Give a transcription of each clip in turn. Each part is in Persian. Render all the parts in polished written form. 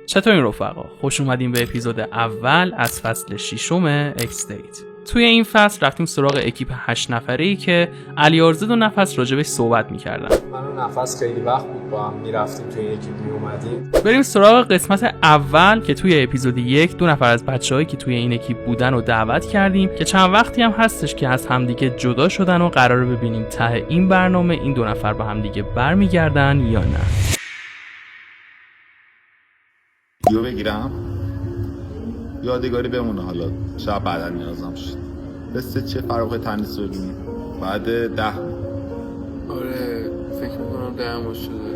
چطورین رفقا؟ خوش اومدین به اپیزود اول از فصل 6 اکستیت. توی این فصل رفتیم سراغ اکیپ 8 نفره‌ای که علیارزاد و نفس راجبش صحبت می‌کردن. من و نفس خیلی وقت بود با هم می‌رفتیم توی این اکیپ میومدیم. بریم سراغ قسمت اول که توی اپیزود 1 دو نفر از بچه‌هایی که توی این اکیپ بودن رو دعوت کردیم که چند وقتی هم هستش که از همدیگه جدا شدن و قراره ببینیم ته این برنامه این دو نفر با همدیگه برمیگردن یا نه. دیو بگیرم یادگاری بمونه، حالا شاید بعدا نیازم شد. بسته چه فرق تنیس رو ببینیم بعد 10. آره فکر میکنم 10 ماه شده.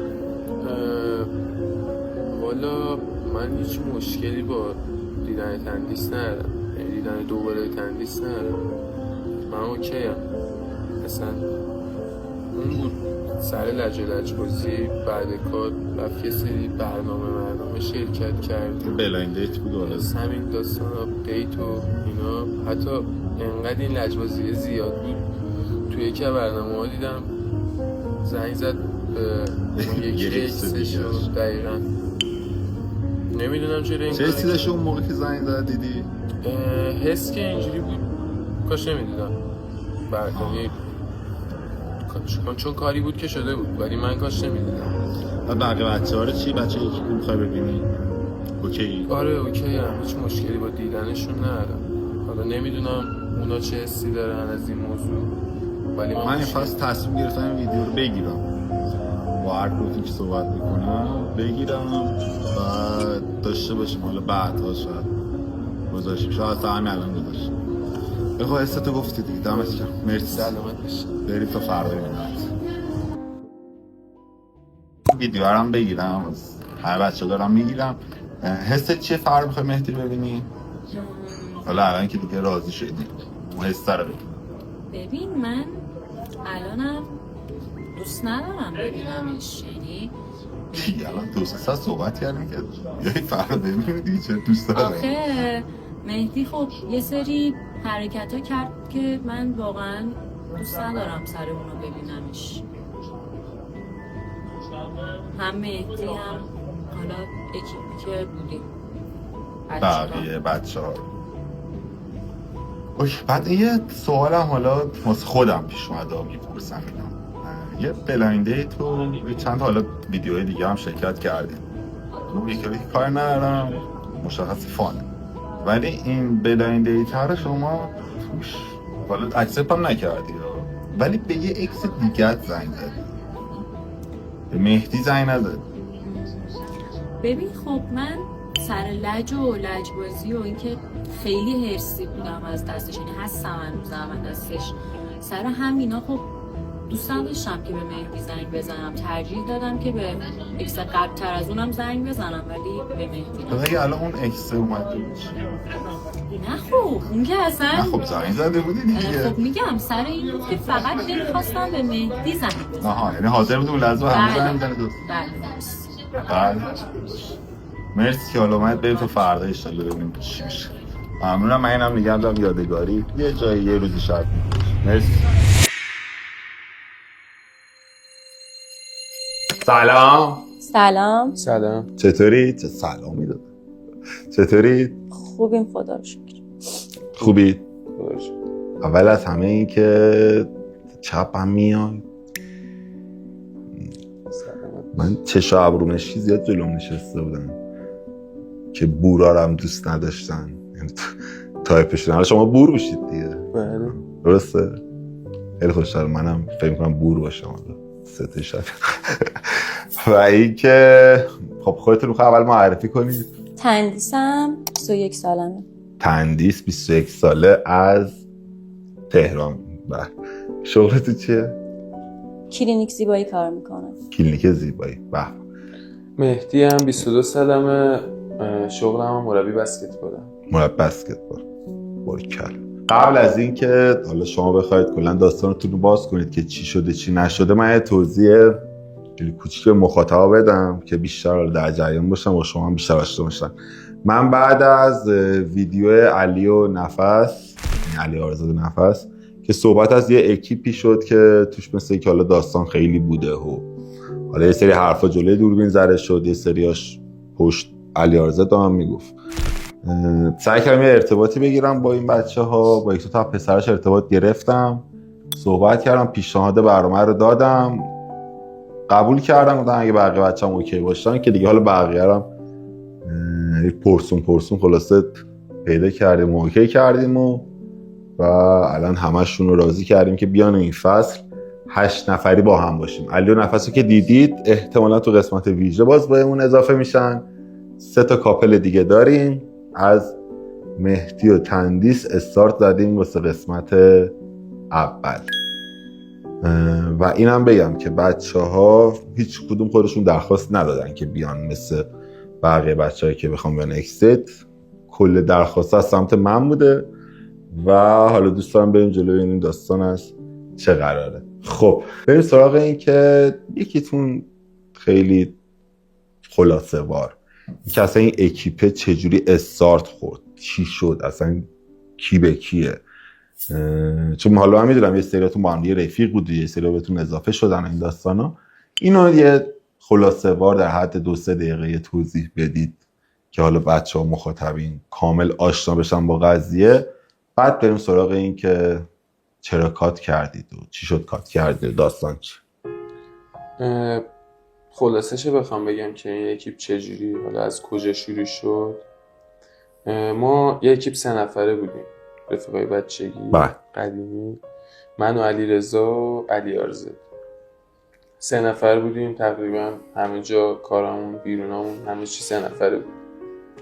والا من هیچ مشکلی با دیدن تنیس ندارم، یعنی دیدن دوباره تنیس ندارم. من اوکیم. اصلا اون بود سر لجبازی بعد کار رفت یه سری برنامه شرکت کرد، بلاین دیت بود ولی همین داستان آپدیت و اینا. حتی انقدر این لجبازی زیاد بود توی یکی برنامه ها دیدم زنگ زد به یکی اکسش رو. دقیقا نمیدونم چرا این چه حسی اون موقع که زنگ زد دیدی؟ حس که اینجوری بود کاش نمیدیدم برنامه، چون کاری بود که شده بود ولی من کاش نمیدیدم. بقیه بچه ها رو چی؟ بچه یکی که میخوای ببینی؟ اوکی؟ آره اوکی هم، هیچ مشکلی با دیدنشون ندارم. حالا نمیدونم اونا چه حسی دارن از این موضوع، ولی من این فصل تصمیم گرفتم این ویدیو رو بگیرم با هر گروهی که صحبت میکنم بگیرم و داشته باشیم. حالا بعدها شاید گذاشیم، شاید اصلا همین الان گذاشیم. بخواه حستو گفتی دیگه. دمت گرم، مرسی. سلامت باشی. بریم تا فردا میاد ویدیو هم بگیرم، هر بچه دارم میگیرم. حست چیه فردا میخوای مهدی رو ببینی؟ حالا الان که دیگه راضی شدی اون حسه رو ببین من الانم دوست ندارم ببینمش، یعنی الان 2 ساعت صحبت کردیم که یه فردا ببینیم دیگه چه دوست دارم. آخه مهدی خب یه سری حرکت ها کرد که من واقعا دوست ندارم سر اونو ببینمش. هم مهدی هم حالا اکیپی که بودیم بقیه بچه ها. بعد یه سوالم حالا واسه خودم پیش اومده میپرسم اینا. یه بلایند دیت و چند حالا ویدیوهای دیگه هم شرکت کردیم. اون یکی کار ندارم، مشخص فانه، ولی این بلایند دیت رو شما توش حالا اکسپت هم نکردی ولی به یه اکس دیگه زنگ زدی، به مهدی زنگ نزدی. ببین خب من سر لج و لجبازی و اینکه خیلی حرصی بودم از دستش، یعنی هستم هنوزم از دستش، سر همینا خب دوست نداشتم که به مهدی زنگ بزنم. ترجیح دادم که به اکس قبل تر از اونم زنگ بزنم ولی به مهدی اگه الان اون اکس اومده بود نه خب اون که اصلا نه خب زنگ زده بودی دیگه. خب میگم سر این بود که فقط نمیخواستم به مهدی زنگ بزنم. آها یعنی حاضر بود اون لحظه همه زنگ بزنه دوست. بله مرسی که حالا اومد. بریم تا فردا انشالله ببینیم چی میشه. ممنونم. من اینم نگم دارم یادگاری یه جایی یه روزی شاید. مرسی. سلام. چطوری؟ چه سلامی داد. چطوری؟ خوبیم خدا رو شکر. خوبی؟ اول از همه این که چپم میاد. من چشا ابرومشکی زیاد جلوم نشسته بودن که بورا رو هم دوست نداشتن، یعنی تایپشون. حالا شما بور بشید دیگه. بله درسته؟ خیلی خوشحال منم فکر می‌کنم بور باشم حالا 3 شب. و این که خب خودتون رو اول معرفی کنید. تندیسم 21 سالمه. تندیس 21 ساله از تهران. بله. شغلتون چیه؟ کلینیک زیبایی کار میکنم. کلینیک زیبایی. بله. مهدی هم 22 سالمه، شغلم هم مربی بسکتبالم. مربی بسکتبال. باریکلا. قبل از این که حالا شما بخواید کلا داستانتون رو باز کنید که چی شده چی نشده، من یه توضیح کوچیک به مخاطبا بدم که بیشتر در جریان باشم و شما هم بیشتر آشنا باشن. من بعد از ویدیو علی و نفس، علی آرزاد نفس، که صحبت از یه اکیپی شد که توش مثل که حالا داستان خیلی بوده و حالا یه سری حرفا جلوی دوربین زده شد، یه سریاش پشت علی آرزد هم میگفت. سعی کردم یه ارتباطی بگیرم با این بچه‌ها، با یک تا پسرش ارتباط گرفتم، صحبت کردم، پیشنهاد برنامه رو دادم، قبول کردم. گفتم اگه بقیه بچه‌ام اوکی باشن که دیگه حالا بقیه رو پرسون خلاصه پیدا کردیم و اوکی کردیم و الان همشون رو راضی کردیم که بیان این فصل 8 نفری با هم باشیم. علی و نفسو که دیدید احتمالا تو قسمت ویژه باز بهمون اضافه میشن. 3 تا کاپل دیگه داریم. از مهدی و تندیس استارت زدیم واسه قسمت اول. و اینم بگم که بچه‌ها هیچ کدوم خودشون درخواست ندادن که بیان مثل بقیه بچه‌هایی که بخوام بیان اکست. کل درخواست از سمت من بوده و حالا دوست دارم بریم جلوی این داستان از چه قراره. خب بریم سراغ این که یکیتون خیلی خلاصه وار که اصلا این اکیپه چجوری استارت خورد، چی شد، اصلا کی به کیه. چون حالا من میدونم یه سریاتون با هم دیگه رفیق بود، یه سری بهتون اضافه شدن این داستانا. اینو یه خلاصه وار در حد 2-3 دقیقه توضیح بدید که حالا بچه‌ها مخاطبین کامل آشنا بشن با قضیه. بعد بریم سراغ این که چرا کات کردید و چی شد کات کردید، داستان چی. خلاصش بخوام بگم که این اکیپ چجوری، حالا از کجا شروع شد. ما یه اکیپ 3 نفره بودیم، رفیقای بچگی قدیمی، من و علیرضا و علی آرزد. 3 نفر بودیم تقریبا، همه جا کارامون بیرونامون همه چی 3 نفره بود.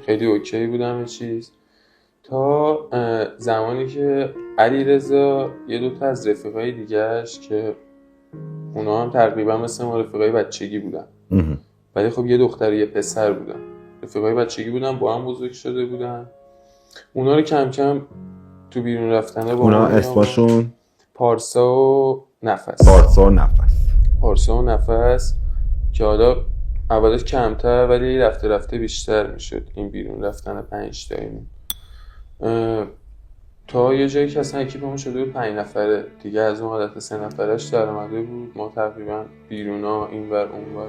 خیلی اوکی بود همه چیز تا زمانی که علیرضا یه 2 تا از رفیقای دیگه‌اش که اونا هم تقریبا مثل ما رفیقای بچگی بودن، ولی خب یه دختر و یه پسر بودن، رفیقای بچگی بودن، با هم بزرگ شده بودن. اونا رو کم کم تو بیرون رفتنه با اونا اسمشون پارسا و نفس که حالا اولش کمتر ولی رفته رفته بیشتر میشد این بیرون رفتن 5 تایمون، تا یه جایی که اصلا اکیپمون شده بود 5 نفره دیگه. از اون حالت 3 نفرش در اومده بود. ما تقریبا بیرونا اینور اونور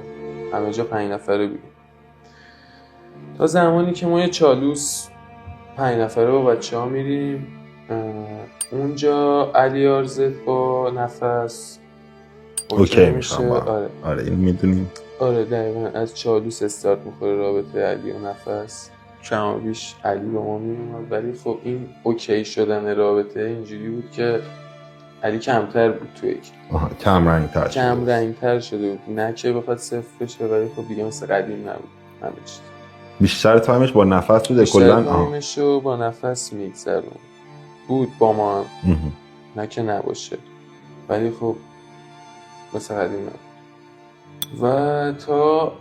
همه جا 5 نفره بودیم تا زمانی که ما یه چالوس 5 نفره با بچه ها میریم اونجا. علی آرزد با نفس اوکی میشه. آره این میدونیم. آره دقیقا از چالوس استارت میخوره رابطه علی و نفس. کم و بیش علی با ما میومد، ولی خب این اوکی شدن رابطه اینجوری بود که علی کمتر بود تو یک کم رنگتر شده بود. نه که بخواد صفر بشه ولی خب دیگه مثل قدیم نبود همه چیز. بیشتر تایمش با نفس بود بیشتر تایمش رو با نفس میگذرون بود با ما نه که نباشه ولی خب مثل قدیم نبود. و تا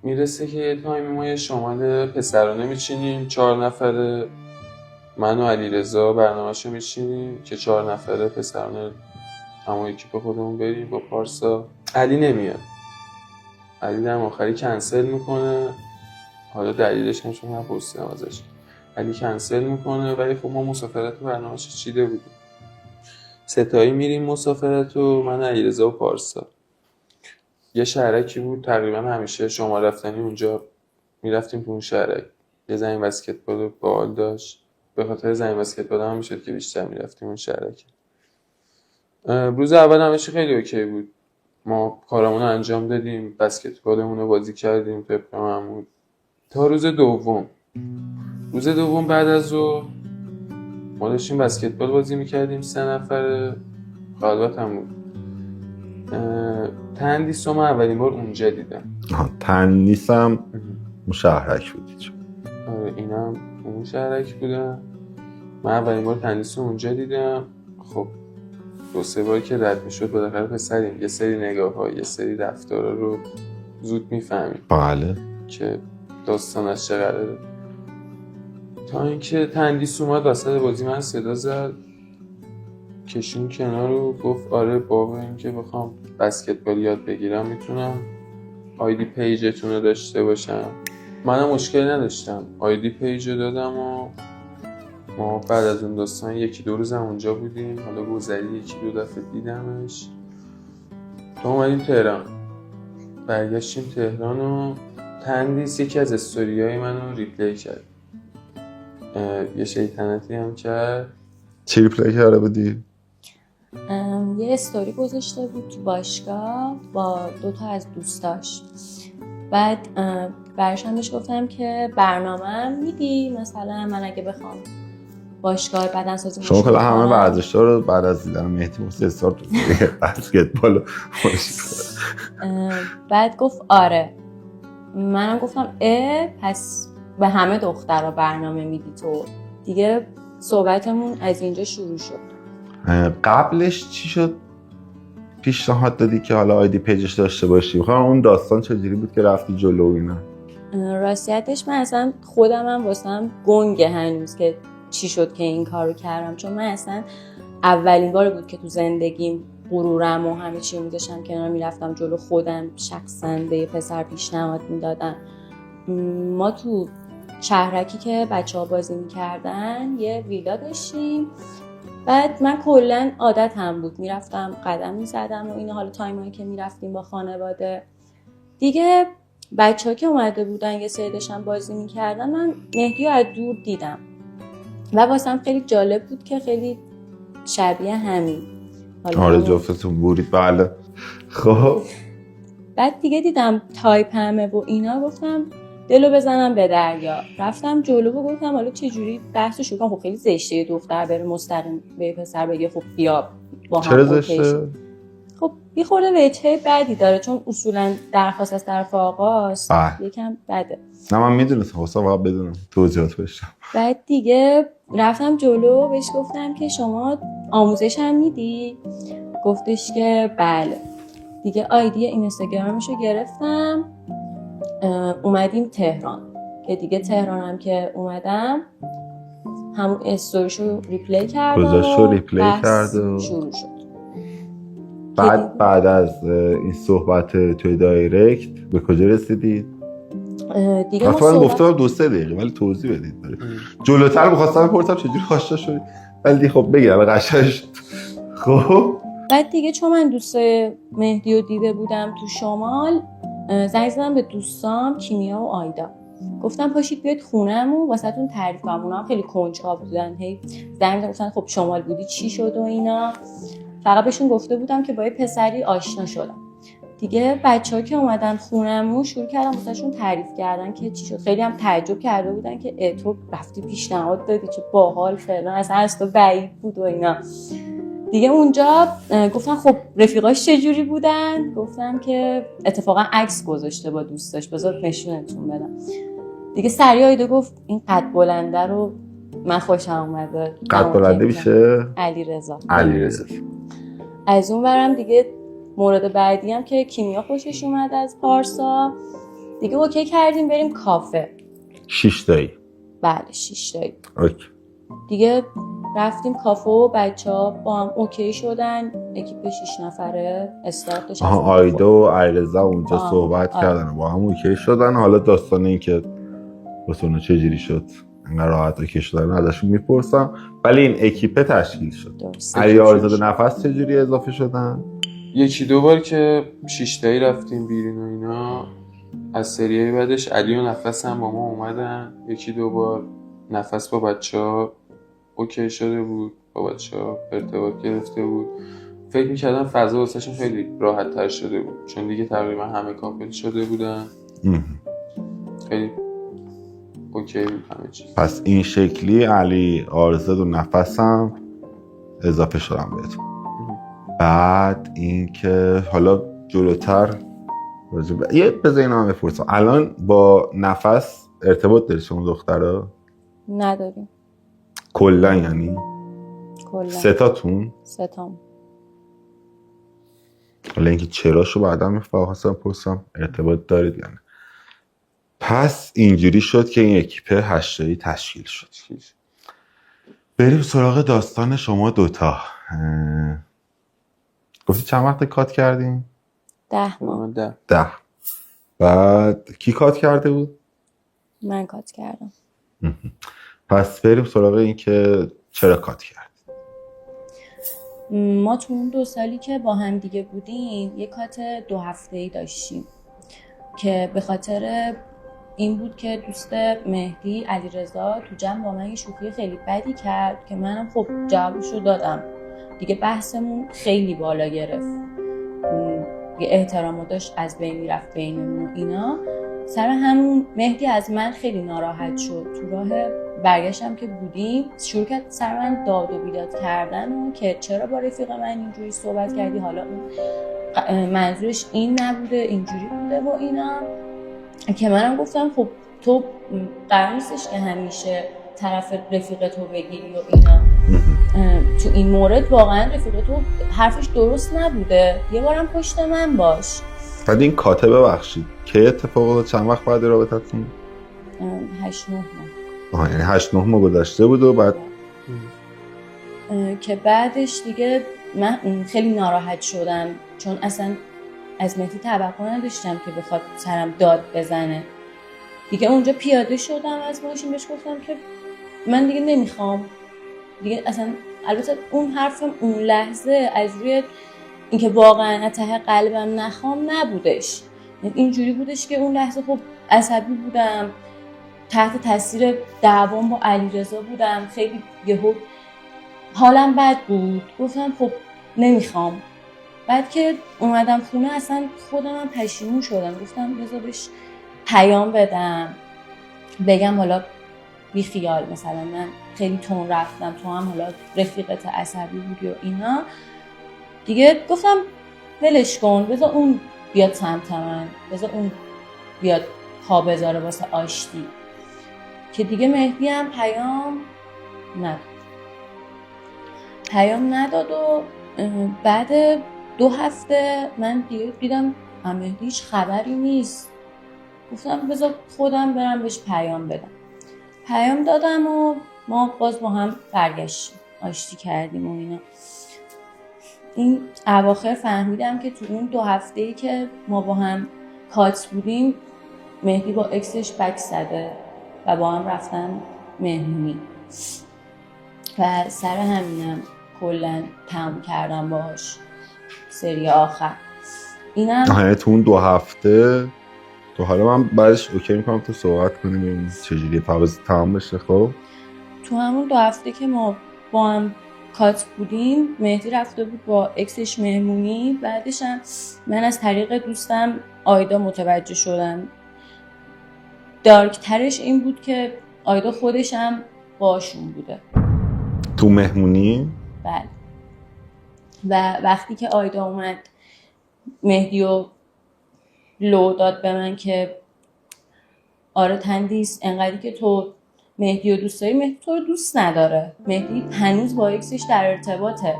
میرسه که یه تایمی ما یه شمال پسرانه میچینیم 4 نفره، من و علیرضا برنامه‌شو میچینیم که 4 نفره پسرانه همون اکیپ خودمون بریم با پارسا. علی نمیاد، علی در آخری کنسل میکنه. حالا دلیلش هم چون نپرسیدم ازش. علی کنسل میکنه ولی خب ما مسافرت برنامه‌شو چیده بودیم. 3 تایی میریم مسافرت و من علیرضا و پارسا. یه شهرکی بود تقریبا همیشه شما رفتنی اونجا میرفتیم تو اون شهرک. یه زمین بسکتبال بال داشت، به خاطر زمین بسکتبال هم میشد که بیشتر میرفتیم اون شهرک. روز اول همشه خیلی اوکی بود، ما کارمون رو انجام دادیم، بسکتبالمون رو بازی کردیم طبق معمول تا روز دوم بعد از ظهر ما داشتیم بسکتبال بازی میکردیم 3 نفره. خلوت هم بود. تندیس رو من اولین بار اونجا دیدم. تندیس هم اون شهرک بودی؟ آره اینم اون شهرک بودم. من اولین بار تندیس رو اونجا دیدم. خب 2-3 بار که رد میشد بالاخره پسریم یه سری نگاه ها یه سری رفتارا رو زود میفهمیم بله که داستان از چه قراره. تا اینکه تندیس اومد وسط بازی من صدا زد، کشون کنار رو گفت آره بابا این که بخوام بسکتبال یاد بگیرم میتونم آیدی پیجتون رو داشته باشم. منم مشکلی نداشتم، آیدی پیج رو دادم و ما بعد از اون داستان 1-2 روزم اونجا بودیم. حالا گذری 1-2 دفعه دیدمش تا اومدیم تهران. برگشتیم تهران و تندیس یکی از استوریای منو ریپلی کرد، یه شیطنتی هم کرد. چی ریپلی کرده بودی؟ یه استوری گذاشته بود تو باشگاه با 2 از دوستاش. بعد برشم بهش گفتم که برنامه میدی مثلا من اگه بخوام باشگاه بدنسازی شما کلا همه ورزش‌ها رو بعد از دیدن مهدی موسی استارت بسکتبال و بعد گفت آره. منم گفتم پس به همه دخترها برنامه میدی تو دیگه. صحبتمون از اینجا شروع شد. قبلش چی شد پیشنهاد دادی که حالا آیدی پیجش داشته باشی؟ میخوام اون داستان چجوری بود که رفتی جلو اینا؟ راستیتش من اصلا خودم هم واسم گنگه هنوز که چی شد که این کارو کردم، چون من اصلا اولین بار بود که تو زندگیم غرورم و همه چی میذاشتم کنار، میرفتم جلو خودم شخصا به یه پسر پیشنهاد میدادم. ما تو شهرکی که بچه‌ها بازی میکردن یه ویلا داشتیم. بعد من کلا عادتم بود میرفتم قدم میزدم و اینا. حالا تایمایی که میرفتیم با خانواده دیگه، بچه‌ها که اومده بودن یه سری داشتن بازی میکردن، من مهدی رو از دور دیدم و واسم خیلی جالب بود که خیلی شبیه همین. آره جفتتون بورید. بله. خب بعد دیگه دیدم تایپ همه و اینا، گفتم دلو بزنم به دریا. رفتم جلو و گفتم حالا چجوری بحثو شروع کنم. خب خیلی زشته یه دختر بره مستقیم به پسر بگه خب بیا با هم. چرا زشته؟ خب یه خورده وجهه بدی داره، چون اصولا درخواست از طرف آقاست یکم بده. نه من میدونستم، خواستم واقعا بدونم توضیحات بشم. بعد دیگه رفتم جلو بهش گفتم که شما آموزش هم میدی؟ گفتش که بله. دیگه آیدی اینستاگرامشو گرفتم، اومدیم تهران. که دیگه تهران هم که اومدم همون استوریشو ریپلی کردم گذاشتو ریپلی کرد و شروع شد. بعد از این صحبت توی دایرکت به کجا رسیدید؟ دیگه من گفتم 2-3 دقیقه ولی توضیح بدید. جلوتر می‌خواستم بپرسم چجوری آشنا شدید ولی خب بگم قشنگ شد. خب بعد دیگه چون من دوست مهدی رو دیده بودم تو شمال، زنگ زدم به دوستام کیمیا و آیدا، گفتم پاشید بیاید خونه‌مون واسهتون تعریف کنم. اونا هم خیلی کنجکاو بودن، هی زنگ گفتن خب شمال بودی چی شد و اینا. فقط بهشون گفته بودم که با یه پسری آشنا شدم. دیگه بچه‌ها که اومدن خونه‌مون شروع کردن واسهشون تعریف کردن که چی شد. خیلی هم تعجب کرده بودن که تو رفتی پیشنهاد دادی چه باحال فعلا، اصلا از تو بعید بود و اینا. دیگه اونجا گفتن خب رفیقاش چجوری بودن؟ گفتم که اتفاقا عکس گذاشته با دوستاش، بذار نشونتون بدم. دیگه سریع آیده گفت این قد بلنده رو من خوشم اومده. قد بلنده میشه علیرضا. از اون ورم دیگه مورد بعدی هم که کیمیا خوشش اومد از پارسا، دیگه اوکی کردیم بریم کافه. 6 تایی. بله 6 تایی. اوکی. دیگه رفتیم کافه و بچه‌ها با هم اوکی شدن. اکیپ 6 نفره استارت داشت. آیدا و علیرضا اونجا صحبت کردن با هم اوکی شدن. حالا داستان این که واسه چجوری شد انقدر راحت اوکی شدن ازشون میپرسم. ولی این اکیپ تشکیل شد. علی آرزاد نفس چجوری اضافه شدن؟ 1-2 بار که 6 تایی رفتیم بیرون و اینا، از سریای بعدش علی و نفس هم با ما اومدن. 1-2 بار نفس با بچه‌ها اوکی شده بود، با بچه‌ها ارتباط گرفته بود. فکر می‌کردم فضا واسهشون خیلی راحت‌تر شده بود چون دیگه تقریبا همه کامل شده بودن. خیلی اوکی بود همه چیز. پس این شکلی علی آرزاد و نفس هم اضافه شدن بهتون. بعد این که حالا جلوتر یه بذارین هم بپرسم، الان با نفس ارتباط داری شما دخترها؟ نداریم کلا. یعنی کلا 3 تاتون؟ 3 تام. حالا اینکه چراشو بعدا میخواستم پرسم ارتباط دارید یعنی. پس اینجوری شد که این اکیپ 8 تایی تشکیل شد. بریم سراغ داستان شما دوتا. گفتی چند وقت کات کردین؟ 10 ماه. 10. بعد کی کات کرده بود؟ من کات کردم. پس بریم سراغ این که چرا کات کرد. ما تو اون 2 سالی که با هم دیگه بودیم یه کات 2 هفته‌ای داشتیم که به خاطر این بود که دوست مهدی علیرضا تو جمع با من یه شوخی خیلی بدی کرد که منم خب جوابشو دادم دیگه. بحثمون خیلی بالا گرفت، یه احترامو داشت از بین میرفت بینمون و اینا. سر همون مهدی از من خیلی ناراحت شد. تو راه برگشتم که بودیم شروع کرد سر من داد و بیداد کردن و که چرا با رفیق من اینجوری صحبت کردی، حالا اون منظورش این نبوده اینجوری بوده و اینا. که منم گفتم خب تو قرار نیستش که همیشه طرف رفیق تو بگیری و اینا. تو این مورد واقعا رفیق تو حرفش درست نبوده، یه بارم پشت من باش. بعد این کاته ببخشید که اتفاق افتاد چند وقت بعد رابطتون؟ 8-9 ماه. یعنی 8-9 ماه گذشته بود و بعد که بعدش دیگه من خیلی ناراحت شدم چون اصلا از مهدی توقع نداشتم که بخواد سرم داد بزنه. دیگه اونجا پیاده شدم از ماشین بهش گفتم که من دیگه نمیخوام دیگه اصلا. البته اون حرفم اون لحظه از روی اینکه واقعا از ته قلبم نخوام نبودش، اینجوری بودش که اون لحظه خب عصبی بودم، تحت تاثیر دعوام با علیرضا بودم، خیلی یهو حالم بد بود، گفتم خب نمیخوام. بعد که اومدم خونه اصلا خودم پشیمون شدم، گفتم بذار بهش پیام بدم بگم حالا بی خیال، مثلا من خیلی تون رفتم تو هم حالا رفیقت عصبی بودی و اینا. دیگه گفتم ولش کن، بذار اون بیاد سمت من، بذار اون بیاد پا بذاره واسه آشتی. که دیگه مهدی هم پیام نداد و بعد 2 هفته من دیگه دیدم مهدی هیچ خبری نیست. گفتم بذار خودم برم بهش پیام بدم. پیام دادم و ما باز با هم برگشتیم، آشتی کردیم و اینا. این اواخر فهمیدم که تو اون 2 هفته‌ای که ما با هم کات بودیم مهدی با اکسش بک زده و با هم رفتن مهمونی و سر همینم کلن تموم کردم باهاش سری آخر. اینم یعنی تو اون 2 هفته تو حالا من بعدش اوکی میکنم تو صحبت کنیم ببینیم چجوری تمام بشه. خب تو همون 2 هفته که ما با هم کات بودیم مهدی رفته بود با اکسش مهمونی. بعدش هم من از طریق دوستم آیدا متوجه شدم. دارکترش این بود که آیدا خودش هم باشون بوده تو مهمونی. بله. و وقتی که آیدا اومد مهدی رو لو داد به من که آره تندیس انقدری که تو مهدی رو دوست داری مهدی تو رو دوست نداره، مهدی هنوز با اکسش در ارتباطه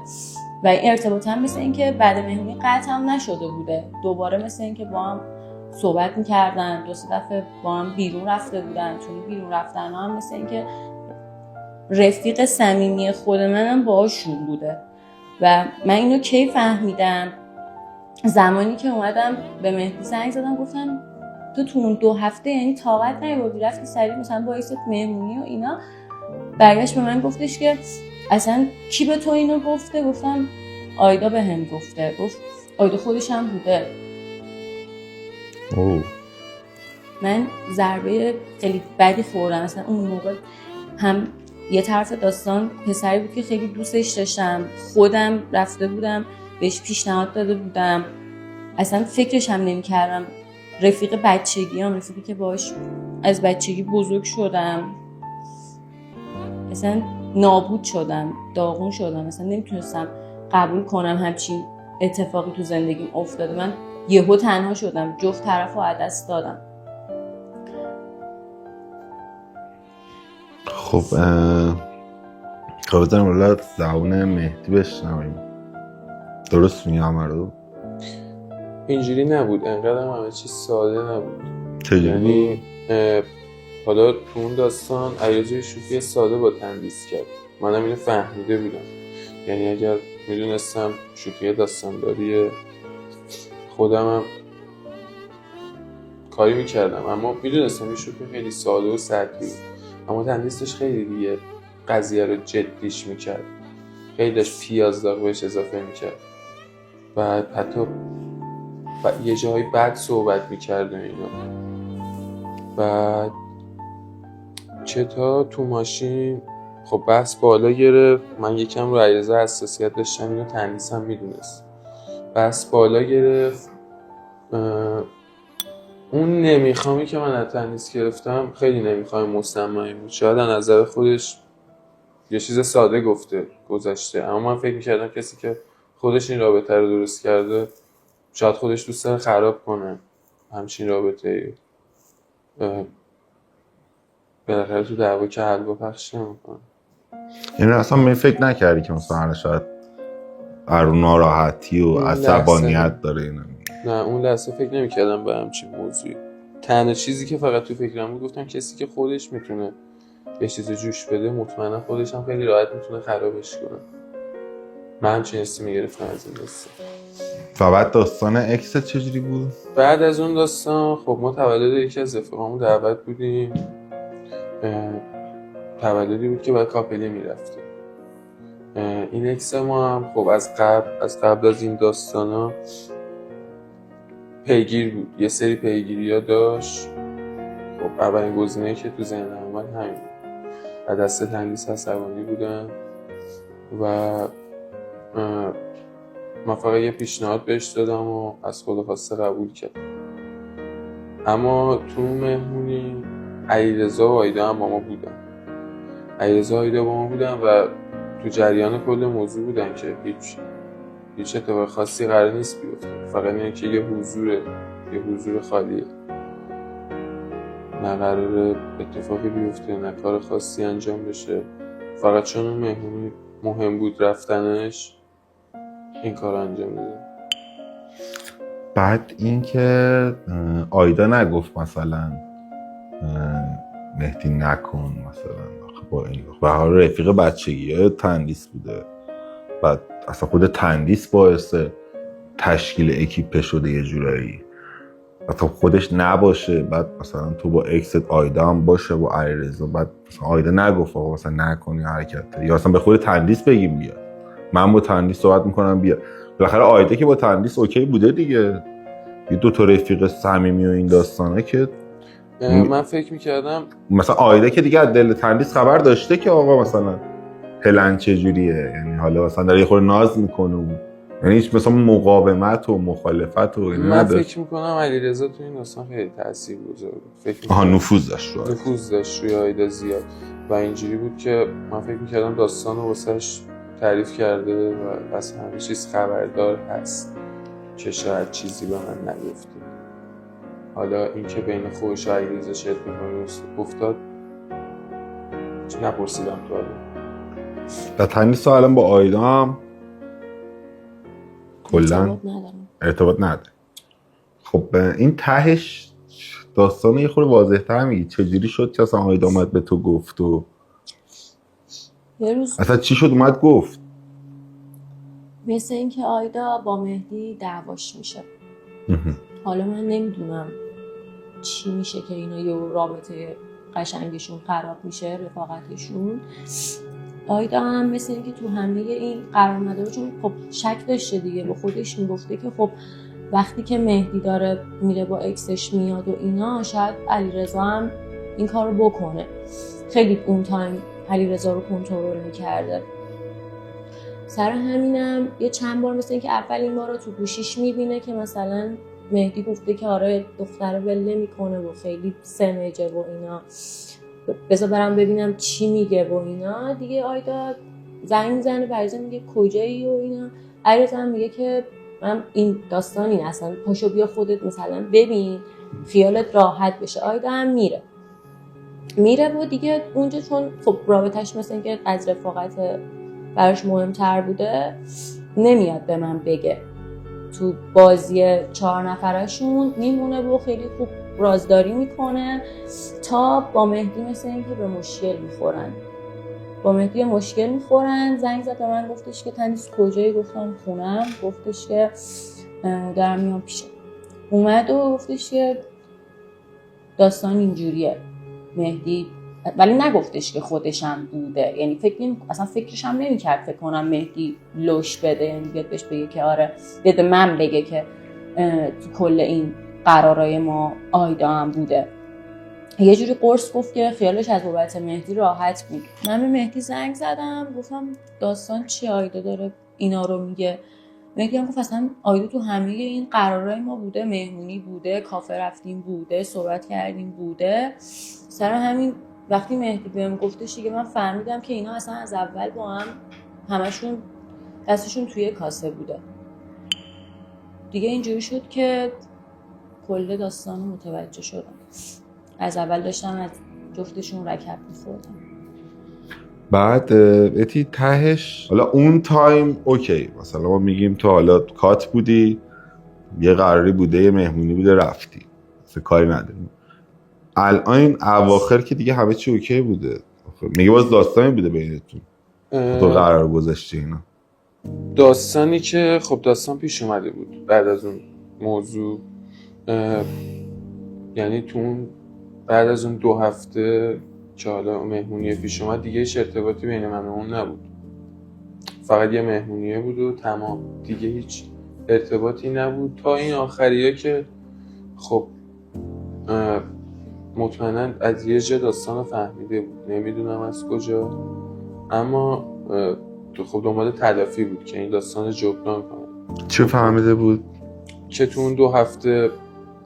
و این ارتباط هم مثل این که بعد مهمونی قطع هم نشده بوده، دوباره مثل این که با هم صحبت میکردن، 2-3 دفعه با هم بیرون رفته بودن. چون بیرون رفتن هم مثل این که رفیق صمیمی خود منم باهاشون بوده. و من اینو کی فهمیدم؟ زمانی که اومدم به مهدی زنگ زدم گفتم تو اون 2 هفته یعنی طاقت نیاوردی رفتی سریع مثلا با ایست مهمونی و اینا. برگشت به من گفتش که اصلا کی به تو اینو گفته؟ گفتم آیدا به هم گفته. گفت آیدا خودش هم بوده. من ضربه خیلی بدی خوردم. مثلا اون موقع هم یه طرف داستان پسری بود که خیلی دوستش داشتم، خودم رفته بودم بهش پیشنهاد داده بودم، اصلا فکرش هم نمی کردم. رفیق بچگیام، رفیقی که باش از بچگی بزرگ شدم، اصلا نابود شدم، داغون شدم. اصلا نمیتونستم قبول کنم همچین اتفاقی تو زندگیم افتاده. من یهو تنها شدم، جفت طرفو از دست دادم. خب بذارم والا زبون مهدی بشنویم. درست میگم رو؟ اینجوری نبود، انقدر همه چیز ساده نبود. چجوری؟ یعنی حالا تو اون داستان علیرضا شوخی ساده با تندیس کرد، منم اینو فهمیده بودم. یعنی اگر میدونستم شوخی داستانداری خودم هم کاری میکردم، اما میدونستم این شوخی خیلی ساده و سطحی بود. اما تندیسش خیلی دیگه قضیه رو جدیش میکرد، خیلی داشت پیاز داغ بهش اضافه میکرد و حتی یه جایی بد صحبت میکرد و اینا. بعد چتا تو ماشین خب بحث بالا گرفت. من یکم رو علیرضا حساسیت داشتم، اینو تندیس هم میدونست. بحث بالا گرفت. اون نمیخوامی که من از تندیس گرفتم خیلی نمیخوامی مصنعی بود. شاید از نظر خودش یه چیز ساده گذشته، اما من فکر میکردم کسی که خودش این رابطه رو درست کرده شاید خودش دوست داره خراب کنه همچین رابطه. بالاخره تو دعوا که حلوا پخش نمیکنه. یعنی اصلا من فکر نکردی که مثلا شاید ناراحتی و عصبانیت داره اینا؟ نه اون لحظه فکر نمیکردم به همچین موضوعی. تنها چیزی که فقط تو فکرم بود گفتم کسی که خودش میتونه یه چیز جوش بده مطمئنا خودش هم خیلی راحت میتونه خرابش کنه. من همچین حسی میگرفتم از این داستان. و بعد داستان اکست چجوری بود؟ بعد از اون داستان خب ما تولد یکی از رفیقامون دعوت بودیم. تولدی بود که باید کاپلی میرفتیم. این اکس ما هم خب از قبل از این داستانا پیگیر بود، یه سری پیگیری ها داشت. خب اولین گزینه‌ای که تو ذهنم اومد همین بود. از دست تندیس عصبانی بودم و من فقط یه پیشنهاد بهش دادم و از خود خواسته قبول کرد. اما تو مهمونی علیرضا و آیدا هم با ما بودن. علیرضا و آیدا با ما بودن و تو جریان کل موضوع بودن که هیچ اتفاق خاصی قرار نیست بیفته، فقط اینه که یه حضور خالیه، نه قراره اتفاقی بیفته، نه کار خاصی انجام بشه. فقط چون اون مهمونی مهم بود رفتنش این کار انجام دادم. بعد این که آیدا نگفت مثلا مهدی نکن مثلا با این به حال رفیق بچگی تندیس بوده، بعد اصلا خود تندیس باعث تشکیل اکیپ شده یه جورایی، اصلا خودش نباشه، بعد مثلا تو با اکست آیدا هم باشه با علیرضا، بعد مثلا آیدا نگفت آقا مثلا نکنی حرکت، یا اصلا به خود تندیس بگیم بیا من با تندیس صحبت میکنم بیا. بالاخره آیدا که با تندیس اوکی بوده دیگه، یه دو تا رفیق صمیمی و این داستانه که من فکر میکردم مثلا آیدا که دیگه از دل تندیس خبر داشته که آقا مثلا پلن چجوریه، یعنی حالا مثلا داره یه خورده ناز میکنه، یعنی هیچ مثلا مقاومت و مخالفت و اینا من نداشت. فکر میکنم علیرضا تو این داستان خیلی تاثیرگذار بود. نفوذ داشت روی آیدا زیاد و اینجوری بود که من فکر میکردم داستان رو واسش تعریف کرده و از همه چیز خبردار هست که شاید چیزی به من نگفته. حالا این که بین خودش و علیرضا چه اتفاقی افتاد نپرسیدم تو حالا. و تندیس الان با آیدا هم کلا ارتباط نداره. خب این تهش داستان یه خورده واضح‌تر میگی چجوری شد که اصلا آیدا اومد به تو گفت و یه روز اصلا چی شد اومد گفت؟ مثل این که آیدا با مهدی دعواش میشه. حالا من نمیدونم چی میشه که اینا یه رابطه قشنگشون خراب میشه، رفاقتشون. آیدا هم مثل این که تو همه این قرار مداره، چون خب شک داشته دیگه، به خودش میگفته که خب وقتی که مهدی داره میره با اکسش میاد و اینا، شاید علیرضا هم این کارو بکنه. خیلی اون تایم علیرضا رو کنترل میکرده. سر همینم یه چند بار مثل این که اولین بار رو تو گوشیش میبینه که مثلا مهدی گفته که آره دختره ول نمیکنه و خیلی سمجه و اینا، بذار برم ببینم چی میگه و اینا. دیگه آیدا زنگ میزنه بریزه میگه کجایی و اینا. علیرضا هم میگه که من این داستانی اصلا پاشو بیا خودت مثلا ببین خیالت راحت بشه. آیدا هم میره و دیگه اونجا چون خب رابطش مثل این که از رفاقت براش مهمتر بوده نمیاد به من بگه. تو بازی 4 نفرشون میمونه و خیلی خوب رازداری میکنه تا با مهدی مثل این که به مشکل میخورن. زنگ زد به من گفتش که تندیس کجایی؟ گفتم خونم. گفتش که دارم میام پیشم. اومد و گفتش که داستان اینجوریه مهدی، ولی نگفتش که خودشم بوده، یعنی اصلا فکرش هم نمی‌کرد فکر کنم مهدی لوش بده، یعنی بیاد بهش بگه که آره بیاد به من بگه که تو کل این قرارای ما آیدا هم بوده. یه جوری قرص گفت که خیالش از بابت مهدی راحت بود. من به مهدی زنگ زدم گفتم داستان چی آیدا داره اینا رو میگه. مهدی هم گفت اصلا آیدا تو همه این قرارای ما بوده، مهمونی بوده، کافه رفتیم بوده، صحبت کردیم بوده. سر همین وقتی مهدی بهم گفتش دیگه من فهمیدم که اینا اصلا از اول با هم همشون دستشون توی کاسه بوده. دیگه اینجوری شد که کل داستان متوجه شدم. از اول داشتم از جفتشون رکب می‌خوردم. بعد اتی تهش حالا اون تایم اوکی، مثلا ما میگیم تو حالا کات بودی، یه قراری بوده، یه مهمونی بوده، رفتی، مثلا کاری نداریم. الان این اواخر که دیگه همه چی اوکی بوده، میگه باز داستانی بوده بینتون تو قرار گذاشتی اینا؟ داستانی که خب داستان پیش اومده بود بعد از اون موضوع، یعنی تو اون بعد از اون 2 هفته که حالا مهمونی پیش اومد دیگه هیچ ارتباطی بین من و اون نبود، فقط یه مهمونیه بود و تمام، دیگه هیچ ارتباطی نبود تا این آخریه که خب مطمئنا از یه جا داستان فهمیده بود، نمیدونم از کجا، اما خب دنبال تلافی بود که این داستان جبران کنه. چه فهمیده بود؟ که تو اون 2 هفته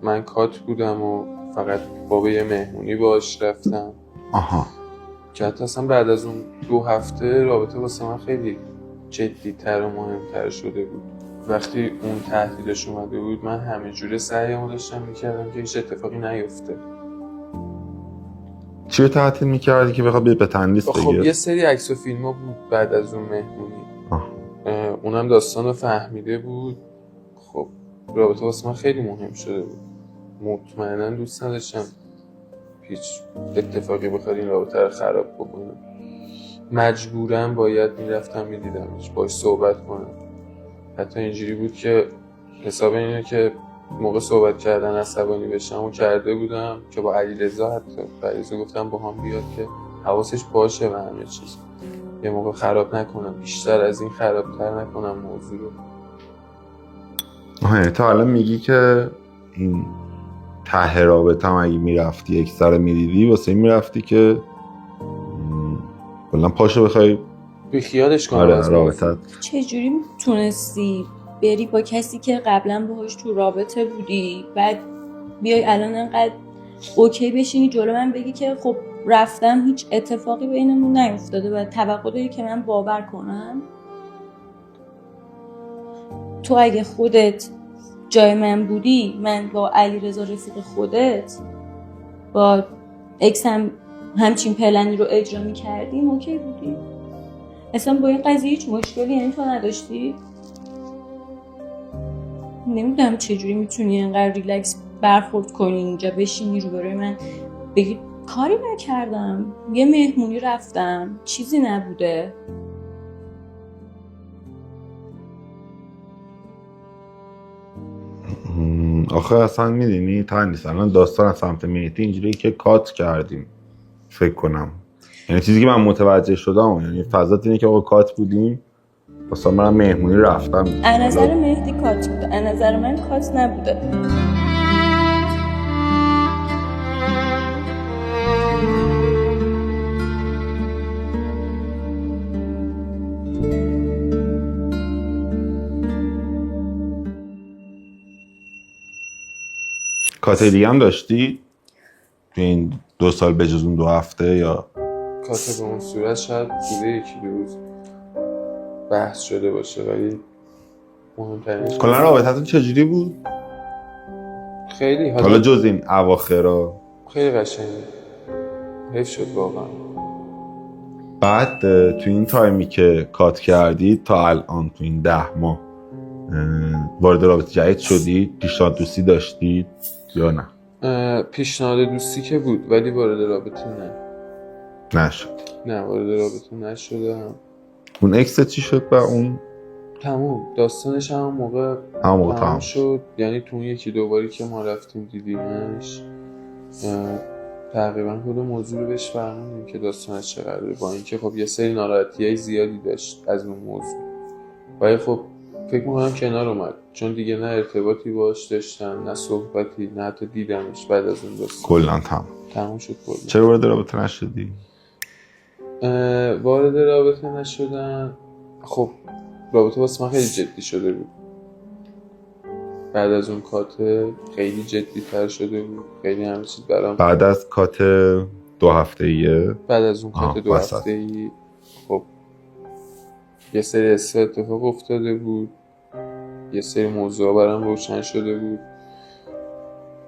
من کات بودم و فقط با یه مهمونی باش رفتم. آها. که حتی اصلا بعد از اون 2 هفته رابطه واسه من خیلی جدی‌تر و مهمتر شده بود. وقتی اون تهدیدش اومده بود من همه جوره سعیمو داشتم میکردم که هیچ اتفاقی نیفته. چی رو تهدید میکردی که بخواد به تندیس بگیر؟ خب یه سری عکس و فیلم‌ها بود بعد از اون مهمونی. اونم داستان رو فهمیده بود. خب رابطه واسه من خیلی مهم شده بود. مطمئنا دوست نداشتم هیچ اتفاقی بخواد این رابطه رو خراب بکنم. مجبورم باید میرفتم میدیدمش، باهاش صحبت کنم. حتی اینجوری بود که حساب اینه که موقع صحبت کردن عصبانی بشم و کرده بودم که با علیرضا، حتی علیرضا گفتم با هم بیاد که حواسش باشه و همه چیز، یه موقع خراب نکنم، بیشتر از این خرابتر نکنم موضوع رو. تا حالا میگی که این ته رابطه هم اگه میرفتی یک سر میدیدی واسه این میرفتی که کلا پاشو بخوای بیخیالش کنم از از رابطت. چجوری تونستی بری با کسی که قبلا باهاش تو رابطه بودی بعد بیای الان انقدر اوکی بشینی جلو من بگی که خب رفتم هیچ اتفاقی بینمون نیفتاده و توقع داری که من باور کنم؟ تو اگه خودت جای من بودی، من با علیرضا رفیق خودت با اکس هم همچین پلنی رو اجرا می‌کردیم اوکی بودی؟ اصلا با این قضیه هیچ مشکلی یعنی تو نداشتی؟ نمیدونم چجوری میتونی اینقدر ریلکس برخورد کنی اینجا بشینی روبروی من بگی کاری نکردم، یه مهمونی رفتم، چیزی نبوده. آخه اصلا میدونی تندیس الان داستان از سمت مهدی اینجوری که کات کردیم فکر کنم، یعنی چیزی که من متوجه شدم یعنی فضات اینه که آقا کات بودیم واسه من مهمونی رفتم. از نظر مهدی کات بوده، از نظر من کات نبوده. کات دیگه هم داشتی تو این 2 سال بجز اون 2 هفته یا؟ کات به اون صورت شاید بوده 1-2 روز بحث شده باشه، ولی مهمترینش کلا رابطتون چجوری بود؟ خیلی حالا جز این اواخرا خیلی قشنگه، حیف شد واقعا. بعد تو این تایمی که کات کردی تا الان تو این 10 ماه وارد رابطه جدید شدی؟ پیشنهاد دوستی داشتید یا نه؟ پیشنهاد دوستی که بود ولی وارد رابطه نشد. نه وارد رابطه نشدم. اون اکست چی شد با اون؟ تموم داستانش همون موقع تموم شد. یعنی تو اون 1-2 باری که ما رفتیم دیدیمش تقریبا کل موضوع رو بهش فهمیدیم که داستانش چقدره، با اینکه خب یه سری ناراحتیای زیادی داشت از اون موضوع، ولی خب فکر می‌کنم کنار اومد، چون دیگه نه ارتباطی باهاش داشتم، نه صحبتی، نه حتی دیدمش بعد از اون داستان. کلا تمام. تموم شد کلا. چرا وارد رابطه نشدی؟ وارد رابطه نشدن، خب رابطه واسه من خیلی جدی شده بود. بعد از اون کات خیلی جدی تر شده بود، خیلی همه چیز برام. بعد از کات 2 هفته‌ایه؟ بعد از اون کات 2 وسط. هفته‌ای خب یه سری اتفاق افتاده بود، یه سری موضوع برام روشن شده بود،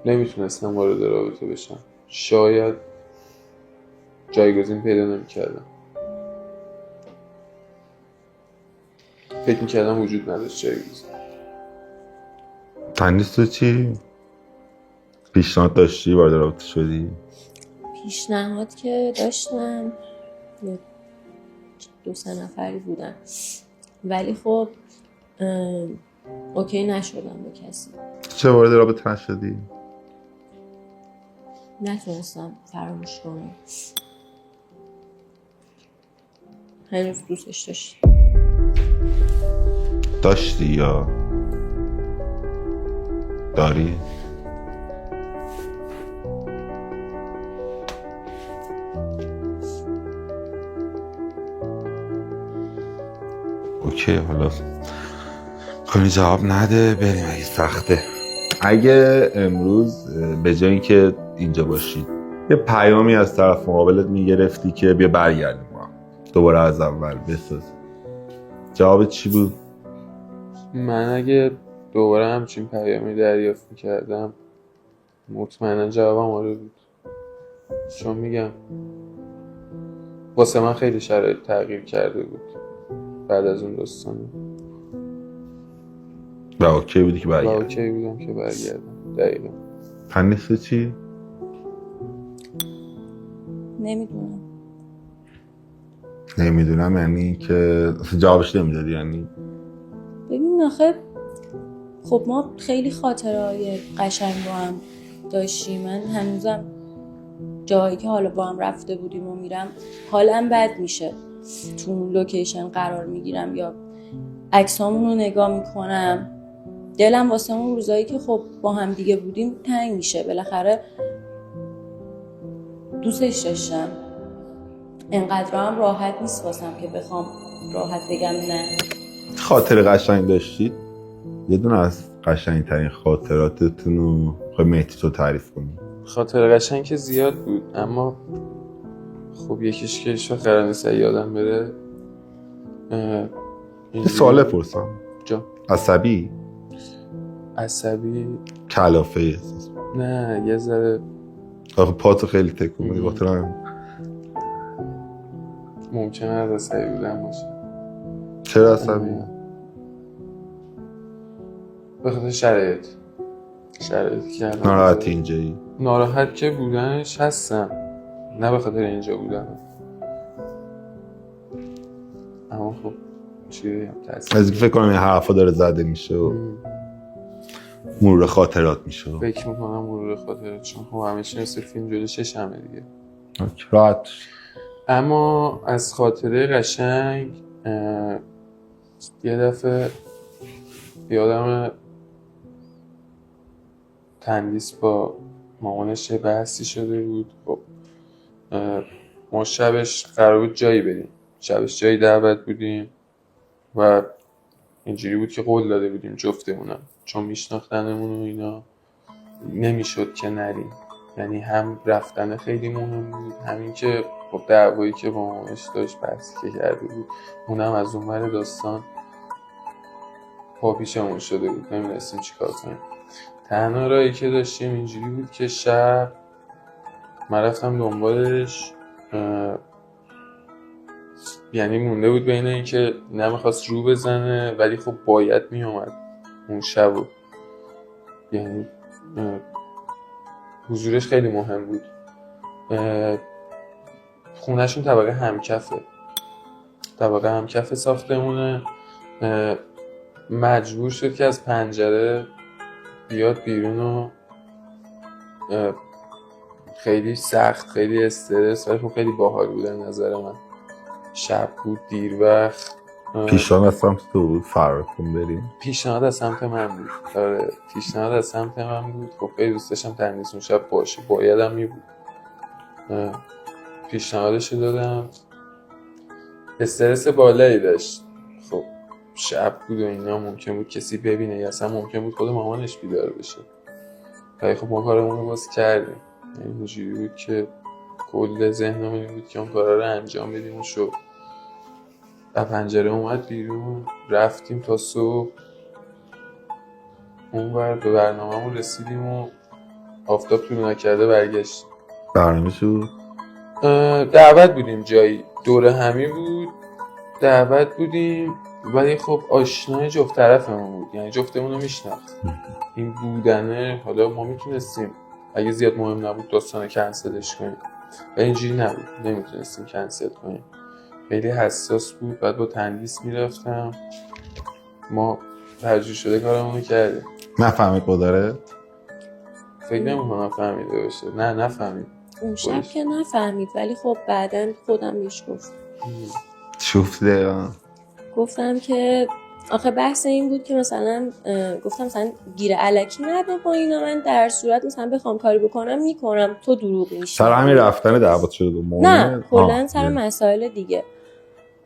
نمیتونستم وارد رابطه بشم. شاید جایگزین پیدا نمی‌کردم. فکر می‌کردم وجود نداشت جایگزین. تنیس تو چی؟ پیشنهاد داشتی وارد رابطه شدی؟ پیشنهاد که داشتم 2-3 نفری بودن، ولی خب اوکی نشدم با کسی. چه وارد رابطه نشدی؟ نتونستم فراموش کنم. هنوز دوستش داشتی یا داری؟ اوکی، حالا کنی جواب نده بریم اگه سخته. اگه امروز به جای اینکه اینجا باشید یه پیامی از طرف مقابلت میگرفتی که بیا برگردیم ما دوباره از اول بسازیم، جواب چی بود؟ من اگه دوباره همچین پیامی دریافت می‌کردم مطمئنا جوابم آره بود. چون میگم واسه من خیلی شرایط تغییر کرده بود بعد از اون داستانه و اوکی بودی که و برگردیم. اوکی بودم که برگردم. دقیقا. تنیس چی؟ نمیدونم یعنی که جوابش نمیدادی یعنی؟ ببین آخه خب ما خیلی خاطرهای قشنگ با هم داشتیم. من هنوزم جایی که حالا با هم رفته بودیم و میرم حالم بد میشه، تو اون لوکیشن قرار میگیرم یا عکسامون رو نگاه میکنم، دلم واسه اون روزایی که خب با هم دیگه بودیم تنگ میشه. بالاخره دوستش داشتم، انقدر هم راحت نیست واسم که بخوام راحت بگم نه. خاطر قشنگ داشتید؟ یه دونه از قشنگترین خاطراتتون رو خواهی مهدی تو تعریف کنی. خاطر قشنگ که زیاد بود، اما خب یکیش که هیچ وقت قرار نیست یادم بره. یه سوال پرسم. جا عصبی کلافه احساس نه یه ذره آخه پاتو خیلی تکون میدی بخاطر همین. ممکنه از عصبی بودن باشه. چرا عصبی؟ به خاطر شرایطی که الان ناراحتی اینجایی؟ ناراحت که بودنش هستم، نه به خاطر اینجا بودنم. اما خب چی بگم تاثیر از اینکه فکر کنم این حرفا داره زده میشه و مرور خاطرات میشه. فکر میکنم مرور خاطرات، چون خب همه چی مثل فیلم جلو چشمه دیگه. راحت. اما از خاطره قشنگ یه دفعه یادم تندیس با مامانش یه بحثی شده بود. خب ما شبش قرار بود جایی بریم، شبش جایی دعوت بودیم و اینجوری بود که قول داده بودیم جفتمونم، چون میشناختنمون و اینا نمیشد که نریم. یعنی هم رفتن خیلی مهم بود، همین که خب دعوایی که با مامانش داشت بحثی که کرده بود اونم از اون ور داستان پا پیشمون شده بود، نمیدونستیم چی کار کنیم. تنها راهی که داشتیم اینجوری بود که شب من رفتم دنبالش، یعنی مونده بود بین این که نمیخواست رو بزنه ولی خب باید میومد اون شبو، یعنی حضورش خیلی مهم بود. خونهشون طبقه همکف ساختمونه. مجبور شد که از پنجره بیاد بیرون و خیلی سخت، خیلی استرس، ولی خب خیلی باحال بود از نظر من. شب بود، دیر وقت. پیشنهاد از سمت تو بود فرار کن بریم؟ پیشنهاد از سمت من بود. آره پیشنهاد از سمت من بود. خب خیلی دوست داشتم تنیس اون شب باشه، بایدم می بود. پیشنهادشو دادم. استرس بالایی داشت. خب شب بود و اینا، ممکن بود کسی ببینه یا اصلا ممکن بود خود مامانش بیدار بشه. ولی خب ما کارمون رو باز کردیم. یعنی اینجوری بود که کل ذهنمون این بود که اون کارا رو انجام بدیم و شد. از پنجره اومد بیرون، رفتیم تا صبح. اونور به برنامه‌مون رسیدیم و آفتاب طلوع نکرده برگشتیم. برنامه چی بود؟ دعوت بودیم جایی، دوره همی بود، دعوت بودیم. ولی خب آشنای جفت طرفمون بود، یعنی جفتمون رو میشناخت. این بودنه حالا ما میتونستیم اگه زیاد مهم نبود داستان کنسلش کنیم، ولی اینجوری نبود، نمیتونستیم کنسل کنیم. خیلی حساس بود. بعد با تندیس میرفتم، ما ترجیح شده کارمونو کردیم. نفهمید قدره؟ فکر نمی‌کنم فهمیده باشه. نه نفهمید. اون شب که نفهمید، ولی خب بعدن خودم بهش گفتم که آخه بحث این بود که مثلا گفتم مثلا گیر الکی نده با اینا، من در صورت مثلا بخوام کاری بکنم میکنم، تو دروغ میشی. سر همین رفتن دعوت شده دو نه کلا سر مسائل دیگه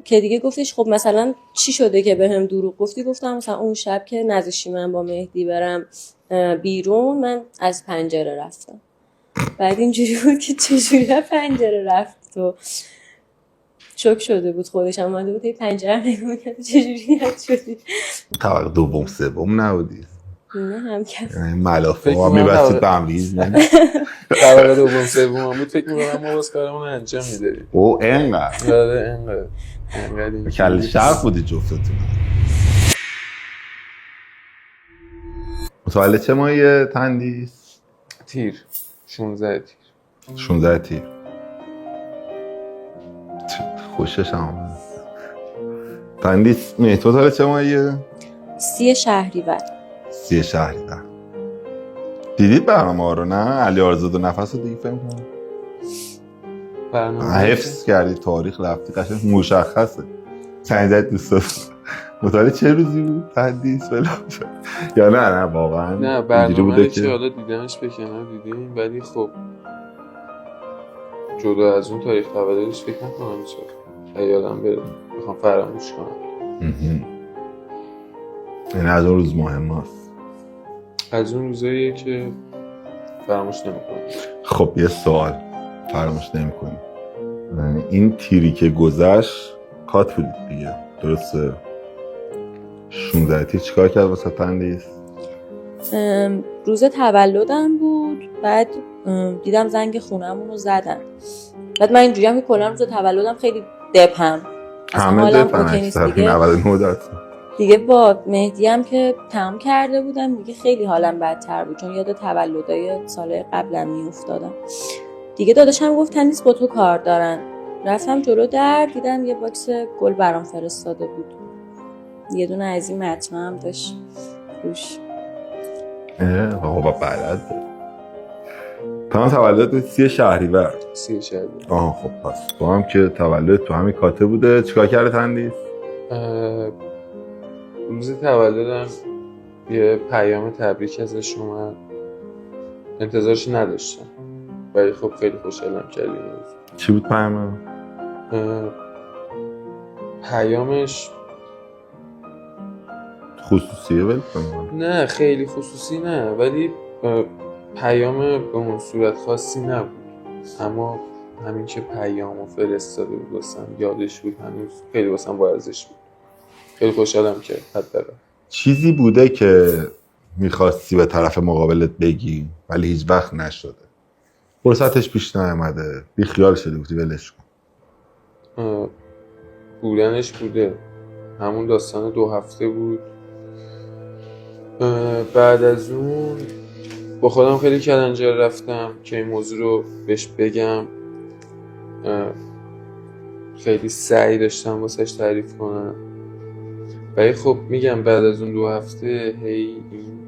که دیگه گفتش خب مثلا چی شده که بهم دروغ گفتی. گفتم مثلا اون شب که نذاشتی من با مهدی برم بیرون، من از پنجره رفتم. بعد اینجوری بود که چجوری از پنجره رفت تو. شوک شده بود خودش، هم اومده بود این پنجره نگاه می‌کرد چجوری رد شدی. طبق دوم سوم نبودی؟ نه هم کس ملافه ها میبستید به هم ریز نه؟ طبق دوم سوم هم بود. فکر می‌کنم ما باز کارمون انجام میداریم. او اینقدر اینقدر کل شرف بودی جفتتون. متولد چه ماهیه تندیس؟ تیر 16 تیر 16 تیر. خوشش هم تندیس مهتوتال چه ماهیه؟ 30 شهریور. 30 شهریور. دیدید برنامه ها رو نه؟ علی آرزو دو نفس رو دیگه فهم کنم برنامه حفظ کردی تاریخ رفتی قشنگ مشخصه. سنجد دوست متولد چه روزی بود تندیس فلان یا نه واقعا نه برنامه که حالا دیدنش به کنار دیدیم، ولی خب جدا از اون تاریخ تولدش فکر نکنم چرا یادم بره بخوام فراموش کنم. این از اون روز مهم هست، از اون روزاییه که فراموش نمی‌کنم. خب یه سوال فراموش نمی‌کنی، این تیری که گذشت کات بود دیگه درسته؟ 16 تیر چیکار کرد واسه تندیس؟ روز تولدم بود، بعد دیدم زنگ خونمون رو زدن. بعد من اینجوری هم که کلا روز تولدم خیلی دپم، همه دپم اکثر 99 درصد. دیگه با مهدی هم که تمام کرده بودم دیگه خیلی حالم بدتر بود، چون یاد تولدای سال قبلم میافتادم. دیگه داداشم گفت تندیس با تو کار دارن. رفتم جلو در، دیدم یه باکس گل برام فرستاده بود، یه دونه از این متن هم داشت روش. بابا بلد تمام تولد 30 شهریور. 30 شهریور. خب پس تو هم که تولد تو همین کاته بوده. چیکار کرده تندیس؟ روز تولدم یه پیام تبریک ازش اومد، انتظارش نداشتم ولی خب خیلی خوشحالم کردیم. چی بود پیامش؟ پیامش خصوصیه ولی کنم؟ نه خیلی خصوصی نه، ولی پیام به اون صورت خاصی نبود، اما همین که پیامو فرستاده بود واسم یادش بود، هنوز خیلی واسم با ارزش بود. خیلی خوشحالم که حداقل چیزی بوده که میخواستی به طرف مقابلت بگی ولی هیچ وقت نشده، فرصتش پیش نیامده، بی خیال شده بودی ولش کن. بودنش بوده، همون داستان 2 هفته بود. بعد از اون با خودم خیلی کلنجار رفتم که این موضوع رو بهش بگم، خیلی سعی داشتم واسش تعریف کنم، ولی خب میگم بعد از اون 2 هفته هی این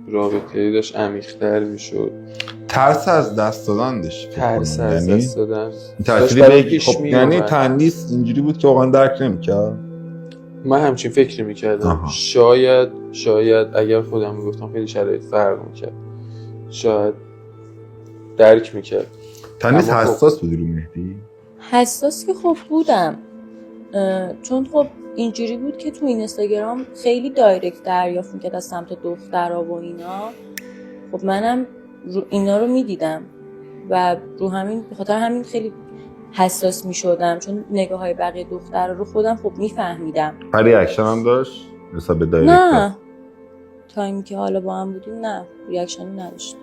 رابطه داشت عمیق‌تر میشد. ترس از دست دادن داشت. ترس از دست دادن. خب یعنی تندیس اینجوری بود که واقعا درک نمی‌کرد. من همچین فکری میکردم. شاید اگر خودم میگفتم خیلی شرایط فرق میکرد، شاید درک میکرد. تنیس اما خب- حساس بودی رو مهدی؟ حساس که خب بودم، چون خب اینجوری بود که تو اینستاگرام خیلی دایرکت دریافت میکرد از سمت دخترها و اینا. خب منم اینا رو میدیدم و رو همین به خاطر همین خیلی حساس میشدم، چون نگاه های بقیه دخترها رو خودم خب میفهمیدم. ریاکشن هم داشت؟ مثلا به دایرکت؟ نه تایمی که حالا با هم بودیم نه ریاکشنی نداشت.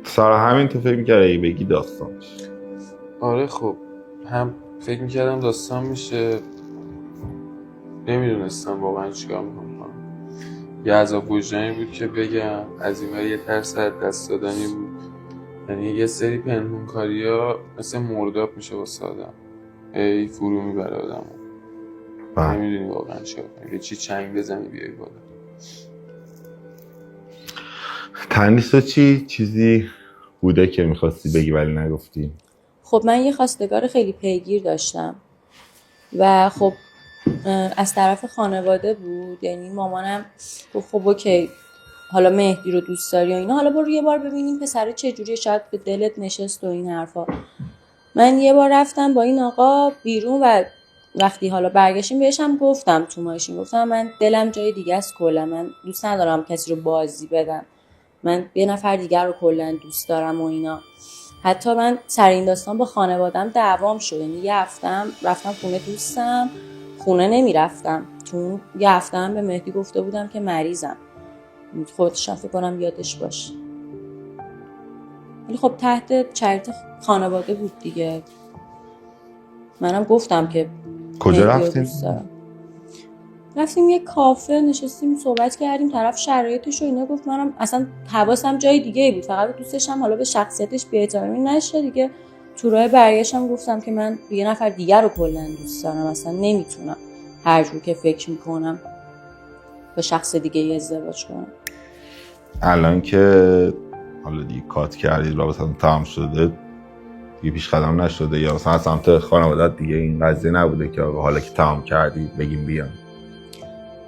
سارا همین تو فکر می‌کردی اگه بگی داستان میشه؟ آره خب هم فکر میکردم داستان میشه، نمیدونستم واقعا چیکار میکنم. یه عذاب وجدانی بود که بگم، از این ور یه ترس از دست دادنی بود. یعنی یه سری پنهون کاری ها مثل مرداب میشه واسه آدم، ای فرو میبره آدم، نمیدونی واقعا چیکار کنی، به چی چنگ بزنی بیای بالا. تنیس تو چیزی بوده که میخواستی بگی ولی نگفتی؟ خب من یه خواستگار خیلی پیگیر داشتم و خب از طرف خانواده بود. یعنی مامانم گفت خب اوکی حالا مهدی رو دوست داری و اینا، حالا برو یه بار ببینیم پسره چجوریه، شاید به دلت نشست و این حرفا. من یه بار رفتم با این آقا بیرون و وقتی حالا برگشتیم بهش هم گفتم تو ماشین، گفتم من دلم جای دیگه است، کلا من دوست ندارم کسی رو بازی بدم، من یه نفر دیگر رو کلا دوست دارم و اینا. حتی من سر این داستان با خانوادم دعوام شد. یعنی یه هفتم رفتم خونه دوستم، خونه نمیرفتم، چون یه هفتم به مهدی گفته بودم که مریضم، خودش فکر کنم یادش باشه. ولی خب تحت شرایط خانواده بود دیگه. منم گفتم که کجا مهدی رو رفتین؟ دوست دارم. رفتیم یه کافه نشستیم صحبت کردیم، طرف شرایطش و اینا گفت، منم اصلا حواسم جای دیگه بود، فقط دوستش هم حالا به شخصیتش بی‌احترامی نشه دیگه. تو راه برگشتم گفتم که من یه نفر دیگر رو کلا دوست دارم، اصلا نمیتونم هر جور که فکر میکنم با شخص دیگه ازدواج کنم. الان که حالا دیگه کات کردی رابطتون تمام شده دیگه پیش قدم نشده، یا مثلا سمت خانوادت دیگه این قضیه نبوده که حالا که تمام کردی بگیم بیان؟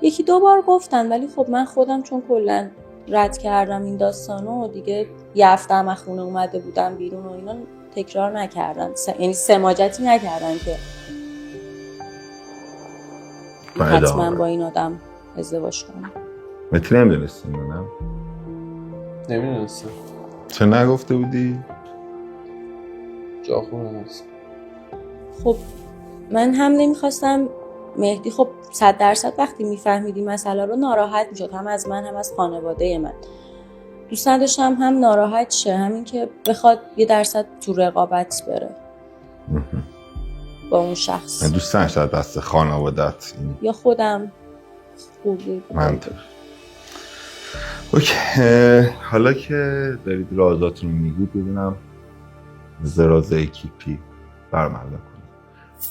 یکی دو بار گفتن ولی خب من خودم چون کلا رد کردم این داستانو و دیگه یه هفته هم خونه اومده بودم بیرون و اینا، تکرار نکردن، یعنی سماجتی نکردن که حتما با این آدم ازدواج کنم. متی نمیدونستیم نه؟ نمیدونستم. چه نگفته بودی؟ جا خونه هست. خب من هم نمیخواستم مهدی خب 100% وقتی میفهمیدی مسئله رو ناراحت میشد، هم از من هم از خانواده من. دوست نداشتم هم ناراحت شه، همین که بخواد یه درصد تو رقابت بره با اون شخص. دوست نداشت دست خانوادت یا خودم خوبی منطق. اوکی، حالا که دارید رازاتون رو میگید ببینم زراز اکیپی برملا کنید.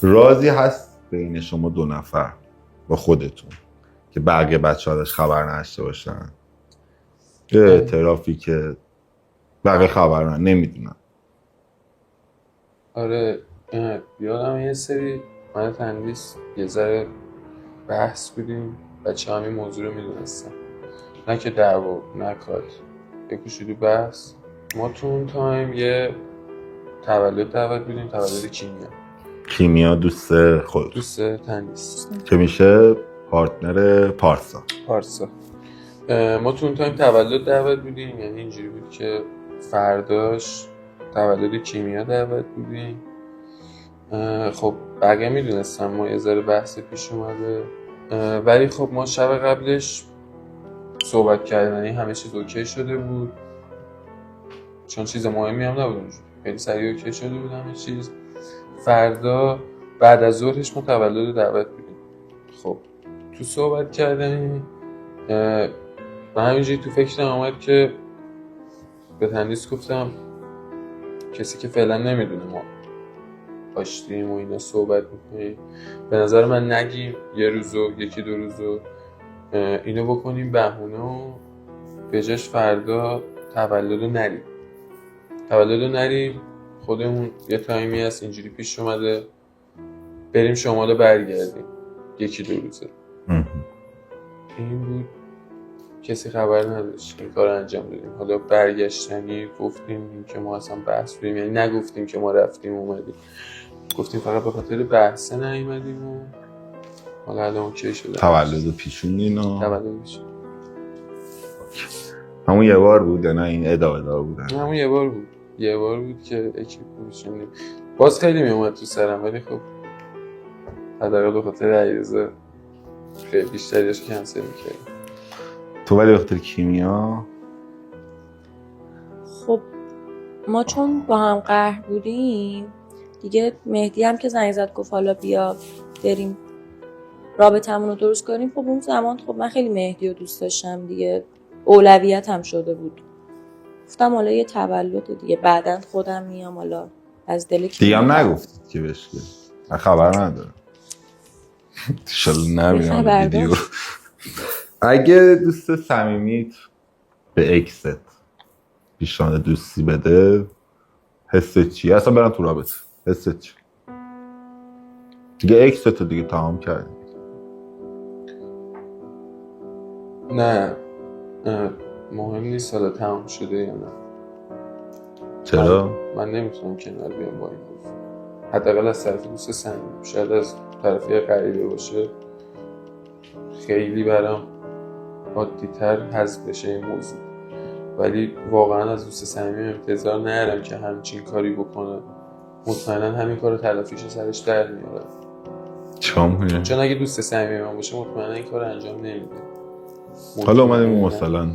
رازی هست بین شما دو نفر با خودتون که بقیه بچه ها داشت خبر نداشته باشن؟ یه اعترافی که بقیه خبر نمیدونن؟ آره یادم یه سری من تنویس یه ذره بحث بودیم، بچه همین موضوع رو میدونستم، نه که دعوا نه کات، یه کوچولو بحث. ما تو اون تایم یه تولد دعوت بودیم، تولد کیمیا دوست خود، دوست تنیس که میشه پارتنر پارسا. ما تو اون تایم تولد دعوت بودیم، یعنی اینجوری بود که فرداش تولد کیمیا دعوت بودیم. خب بقیه میدونستم ما یه ذره بحث پیش اومده، ولی خب ما شب قبلش صحبت کردیم، یعنی همه چیز اوکی شده بود، چون چیز مهمی هم نبود اونجور، خیلی سریع اوکی شده بود همه چیز. فردا بعد از ظهرش ما تولد دعوت بودیم. خب تو صحبت کردیم من همینجوری تو فکرم آمد که به تندیس گفتم کسی که فعلا نمیدونه ما آشتیم و اینا صحبت میکنیم، به نظر من نگیم، یه روزو یکی دو روزو اینو بکنیم بهونه و به جاش فردا تولدو نریم، خودمون یه تایمی هست اینجوری پیش اومده بریم شمال برگردیم یکی دو روزه. این بود کسی خبر نداشت این کار انجام دادیم. حالا برگشتنی گفتیم که ما اصلا بحث بودیم، یعنی نگفتیم که ما رفتیم اومدیم، گفتیم فقط به خاطر بحثه نیومدیم و حالا الان اوکی شده. تولد پیشون اینا تولد پیشون همون یه بار بود نه این ادامه بودن؟ همون یه بار بود که اکیپ میشونیم. باز خیلی میومد تو سرم، ولی خب حداقل به خاطر علیرضا خیلی بیشتریش کنسل میکردیم. تو ولی به خاطر کیمیا؟ خب ما چون با هم قهر بودیم دیگه، مهدی هم که زنگ زد گفت حالا بیا بریم رابطمون رو درست کنیم. خب اون زمان خب من خیلی مهدی رو دوست داشتم دیگه، اولویت هم شده بود. گفتم حالا یه تولد دیگه بعداً خودم میام حالا از دل دیگه هم نگفتید که بهش که من خبر ندارم. انشالله نبینم ویدیو. اگه دوست صمیمیت به اکست پیشنهاد دوستی بده حست چیه؟ اصلا برم تو رابطه حست چیه؟ دیگه اکست رو دیگه تمام کردی. نه مهم نیست حالا تمام شده یا نه. چرا؟ من نمیتونم کنار بیام با این حرف، حداقل از طرف دوست صمیمی. شاید از طرف یه غریبه باشه خیلی برام عادی‌تر حذف بشه این موضوع، ولی واقعا از دوست صمیمی انتظار ندارم که همچین کاری بکنه. مطمئنا همین کارو تلافیش سرش در میاره. چون اگه دوست صمیمی من باشه مطمئنا این کارو انجام نمیده. حالا اومدیم مثلا،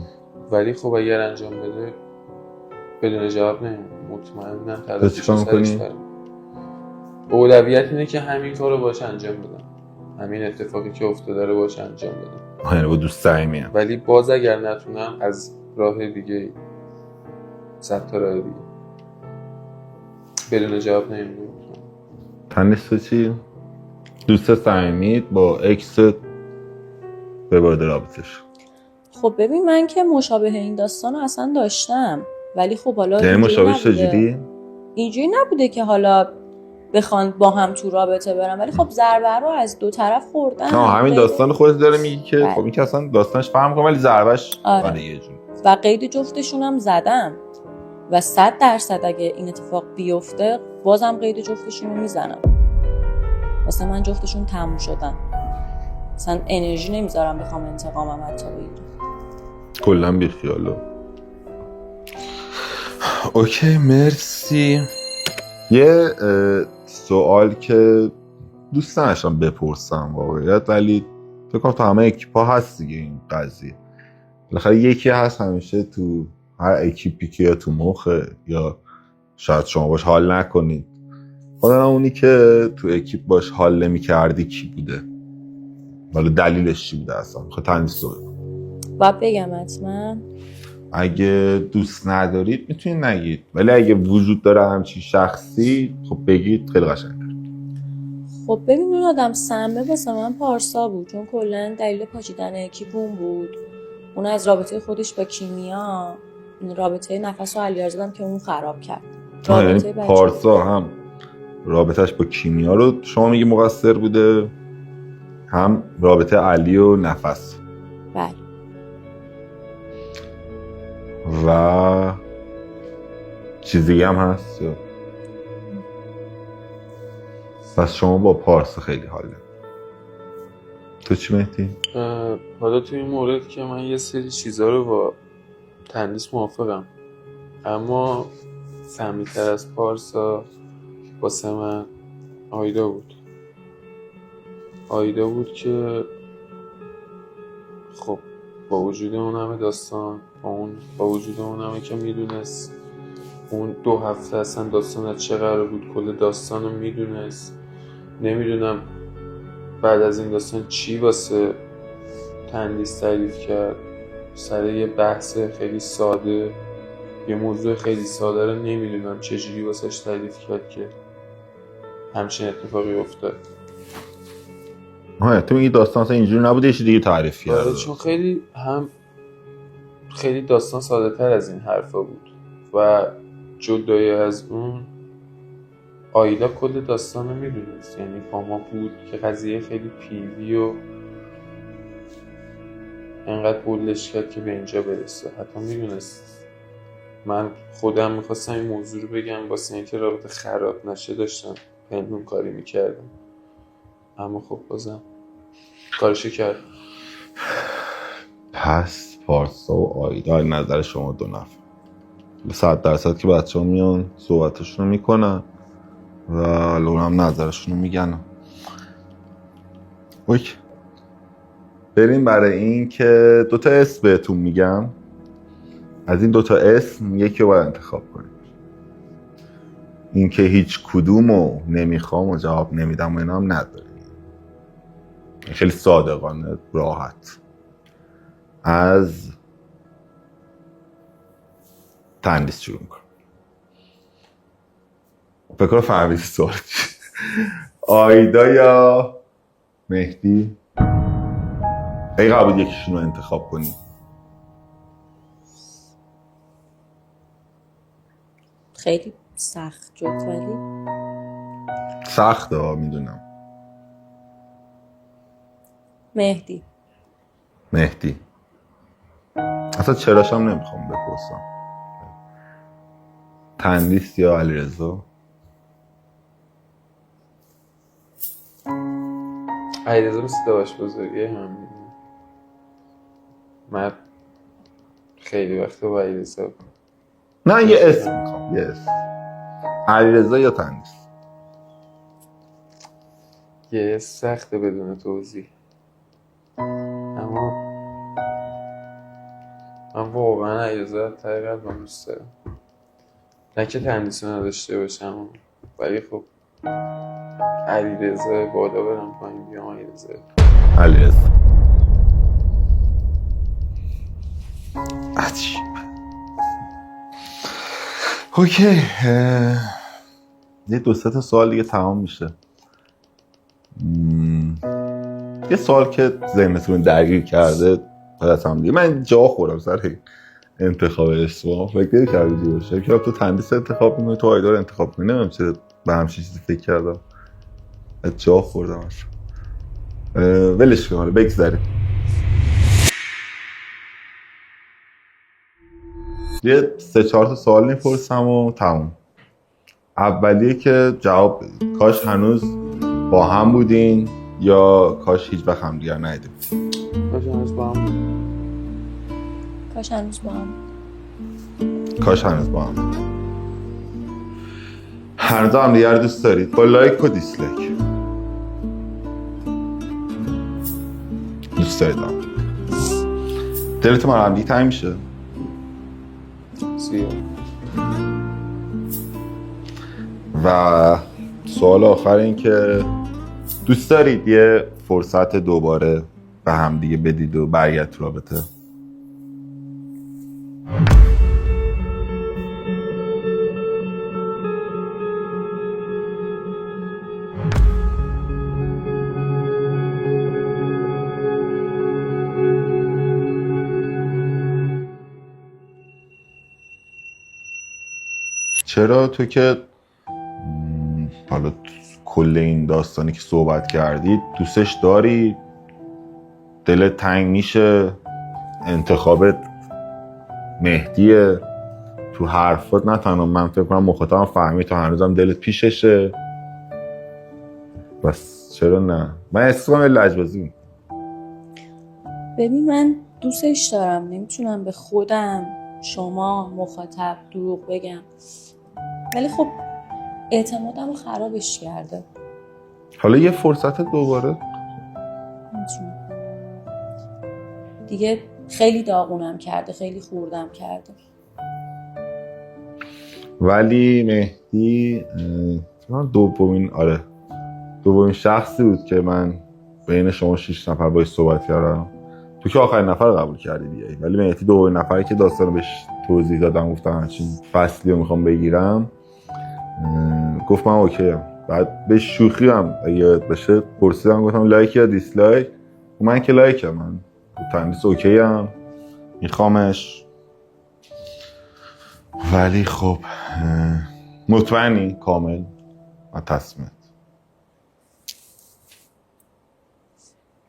ولی خب اگر انجام بده بدون جواب نمیده. مطمئنا تلافیش سرش در میاره. اولویت اینه که همین کارو باشه انجام بدم، همین اتفاقی که افتاده رو باشه انجام بدم. یعنی با دوست صمیمی. ولی باز اگر نتونم از راه دیگه 100 تا راه دیگه بدون جواب نمیدونم. تنیست چی؟ دوست صمیمیت با اکس به وارد رابطش. خب ببین من که مشابه این داستان رو اصلا داشتم، ولی خب حالا یعنی مشابه چجوری؟ اینجوری نبوده که حالا بخوان با هم تو رابطه برن، ولی خب ضربه رو از دو طرف خوردن. همین داستان خودت داره میگی که بله. خب این که اصلا داستانش فهم کنم، ولی ضربش آره. یه جوری. و قید جفتشون هم زدم و 100% اگه این اتفاق بیفته بازم قید جفتشون رو میزنم. واسه من جفتشون تموم شدن، اصلا انرژی نمیذارم بخوام انتقامم حتی بگیرم. کلا بیخیالو. اوکی مرسی. یه سوال که دوست نداشتم بپرسم واقعیت، ولی فکر کنم تو همه اکیپا هست دیگه این قضیه. بالاخره یکی هست همیشه تو هر اکیپی که یا تو مخه یا شاید شما باش حال نکنید. حالا اونی که تو اکیپ باش حال نمی‌کردی کی بوده؟ ولی دلیلش چی بوده اصلا؟ خب تنیس رو باید بگم حتما. اگه دوست ندارید میتونید نگید، ولی اگه وجود داره همچین شخصی خب بگید، خیلی قشنگه. خب ببین اون آدم سمه واسه من پارسا بود، چون کلا دلیل پاچیدن اکیپون بود. اون از رابطه خودش با کیمیا، رابطه نفس و علیرضا که اون خراب کرد. یعنی پارسا هم رابطهش با کیمیا رو شما میگی مقصر بوده، هم رابطه علی و نفس. بله. و چیزی هم هست یا؟ پس شما با پارسا خیلی حاله. تو چی مهدی؟ حالا تو این مورد که من یه سری چیزا رو با تنیس موافقم، اما فهمی‌تر از پارسا واسه من آیدا بود که خب با وجود اون همه داستان، با وجود اون همه که میدونست اون 2 هفته اصلا داستان از چه قرار بود، کل داستان رو میدونست. نمیدونم بعد از این داستان چی واسه تنیس تعریف کرد سر یه بحث خیلی ساده، یه موضوع خیلی ساده رو نمیدونم چجوری واسهش تعریف کرد که همچین اتفاقی افتاد. تو میگی داستان اصلا اینجوری نبوده، یه چیز دیگه تعریف کرد. آره چون خیلی داستان ساده تر از این حرفا بود و جدای از اون آیدا کل داستان رو میدونست، یعنی با ما بود که قضیه خیلی پیوی و انقدر بولش کرد که به اینجا برسه. حتی میدونست من خودم میخواستم این موضوع رو بگم واسه اینکه رابطه خراب نشه داشتم پنهون کاری میکردم، اما خب بازم کارشو کرد. پس پارسا و آیدا نظر شما دو نفر 100% که بچه ها میان صحبتشون رو میکنن و هم نظرشون رو میگن. اوکی، بریم برای این که دوتا اسم بهتون میگم. از این دوتا اسم یکی رو باید انتخاب کنیم. این که هیچ کدومو نمیخوام و جواب نمیدم و اینا هم نداره، خیلی صادقانه راحت. از تندیس شروع میکنم. فکر کنم فهمیدی سوال چیه. آیدا یا مهدی؟ ای قبول یکیشون رو انتخاب کنی. خیلی سخت شد ولی سخته ها، میدونم. مهدی. اصلا چراش هم نمیخوام بپرسم. تندیس یا علیرضا؟ علیرضا مثل داشت بزرگی هم من خیلی وقت با علیرضا. نه یه اسم میخوام، یه اسم. علیرضا یا تندیس؟ یه سخته بدون توضیح، اما من واقعا علیرضا ته قلبم دوست دارم. نه که تندیس رو نداشته باشم، ولی خب علیرضا بالا برم پایین بیام علیرضا. عجیب. اوکی، یه دو سه تا سوال دیگه تمام میشه. یه سوال که ذهنتون درگیر کرده پس هم دیگه. من جا خوردم سر انتخاب اسم. فکر نمی‌کردی باشه که تو تندیس انتخاب می‌کنی، تو آیدا رو انتخاب کنی. نمیدونم چرا به همچین چیزی فکر کردم. جا خوردم اصلا. ولش کن، بگذاریم. یه 3-4 تا سوال میپرسم و تموم. اولیه که جواب بدید. کاش هنوز با هم بودین یا کاش هیچ وقت هم دیگر ندیدیم. کاش هنوز با هم. کاش هنوز با هم. کاش هنوز با هم. هر دو هم دیگر دوست دارید با لایک و دیسلایک. دوست دارید هم. دلتون من هم دیگه تنگ میشه؟ زیاد. و سوال آخر این که دوست دارید یه فرصت دوباره به هم دیگه بدید و برگرد تو رابطه؟ چرا تو که حالا کل این داستانی که صحبت کردید دوستش داری، دلت تنگ میشه، انتخابت مهدیه، تو حرفات نه تنها من فکر کنم مخاطبم فهمید تو هنوزم دلت پیششه، بس چرا نه؟ من احساس کنم لجبازی میکنم. ببین من دوستش دارم، نمیتونم به خودم شما مخاطب دروغ بگم، ولی خب اعتمادم رو خرابش کرده. حالا یه فرصت دوباره نمیتونم دیگه، خیلی داغونم کرده، خیلی خوردم کرده. ولی مهدی دومین شخصی بود که من بین شما 6 نفر باید صحبت کردم. تو که آخرین نفر رو قبول کردی دیگه، ولی مهدی دومین نفری که داستان رو بهش توضیح دادم، گفتم همچین فصلی رو میخوام بگیرم، گفت من اوکی ام. بعد به شوخی هم اگه بشه پرسیدم، گفتم لایک یا دیسلایک؟ من که لایکم، من تندیس اوکی ام، میخوامش. ولی خب مطمئنی کامل و تصمیمت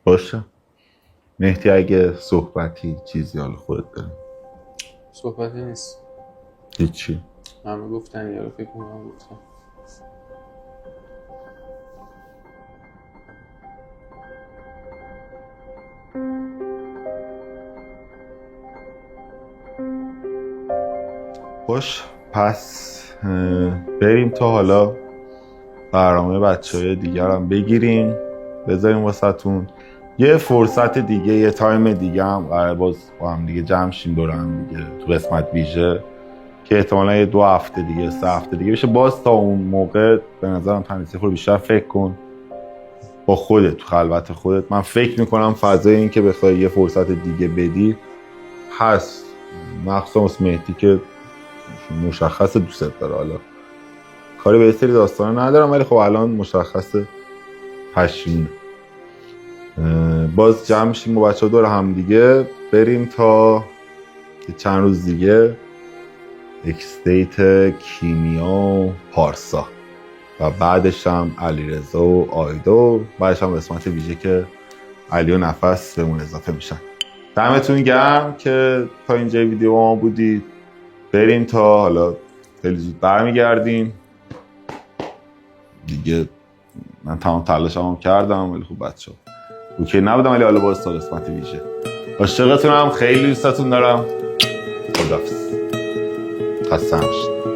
باشه؟ مهدی اگه صحبتی چیزی حال خودت داری؟ صحبتی نیست. هیچی. همه گفتن یارو فکر میکنم گفتم. خوش، پس بریم تا حالا برنامه بچه‌های دیگر هم بگیریم بذاریم واسهتون. یه فرصت دیگه، یه تایم دیگه هم قرار باز با هم دیگه جمع شیم دور هم دیگه تو قسمت ویژه که احتمالا یه 2 هفته دیگه 3 هفته دیگه بشه. باز تا اون موقع به نظرم تنیسی خود بیشتر فکر کن با خودت تو خلوت خودت. من فکر میکنم فضای این که بخوای یه فرصت دیگه بدی هست، مخصوصا مهدی که مشخص دوست داره. حالا کاری به سری داستان ندارم ولی خب الان مشخص پشیمونه. باز جمع شیم با بچه ها دور هم دیگه بریم تا چند روز دیگه اکستیت کیمیا و پارسا و بعدش هم علیرضا و آیدا، بعدش هم قسمت ویژه که علی و نفس بهمون اضافه میشن. دمتون گرم که تا اینجای ویدیو ما بودید. بریم تا حالا خیلی زود برمیگردیم دیگه. من تمام تلاشمو کردم ولی خب بچه‌ها اوکی نبودم، ولی حالا باز تا قسمت ویژه. عاشقتونم، خیلی دوستتون دارم. خداحافظ. خسته نباشید.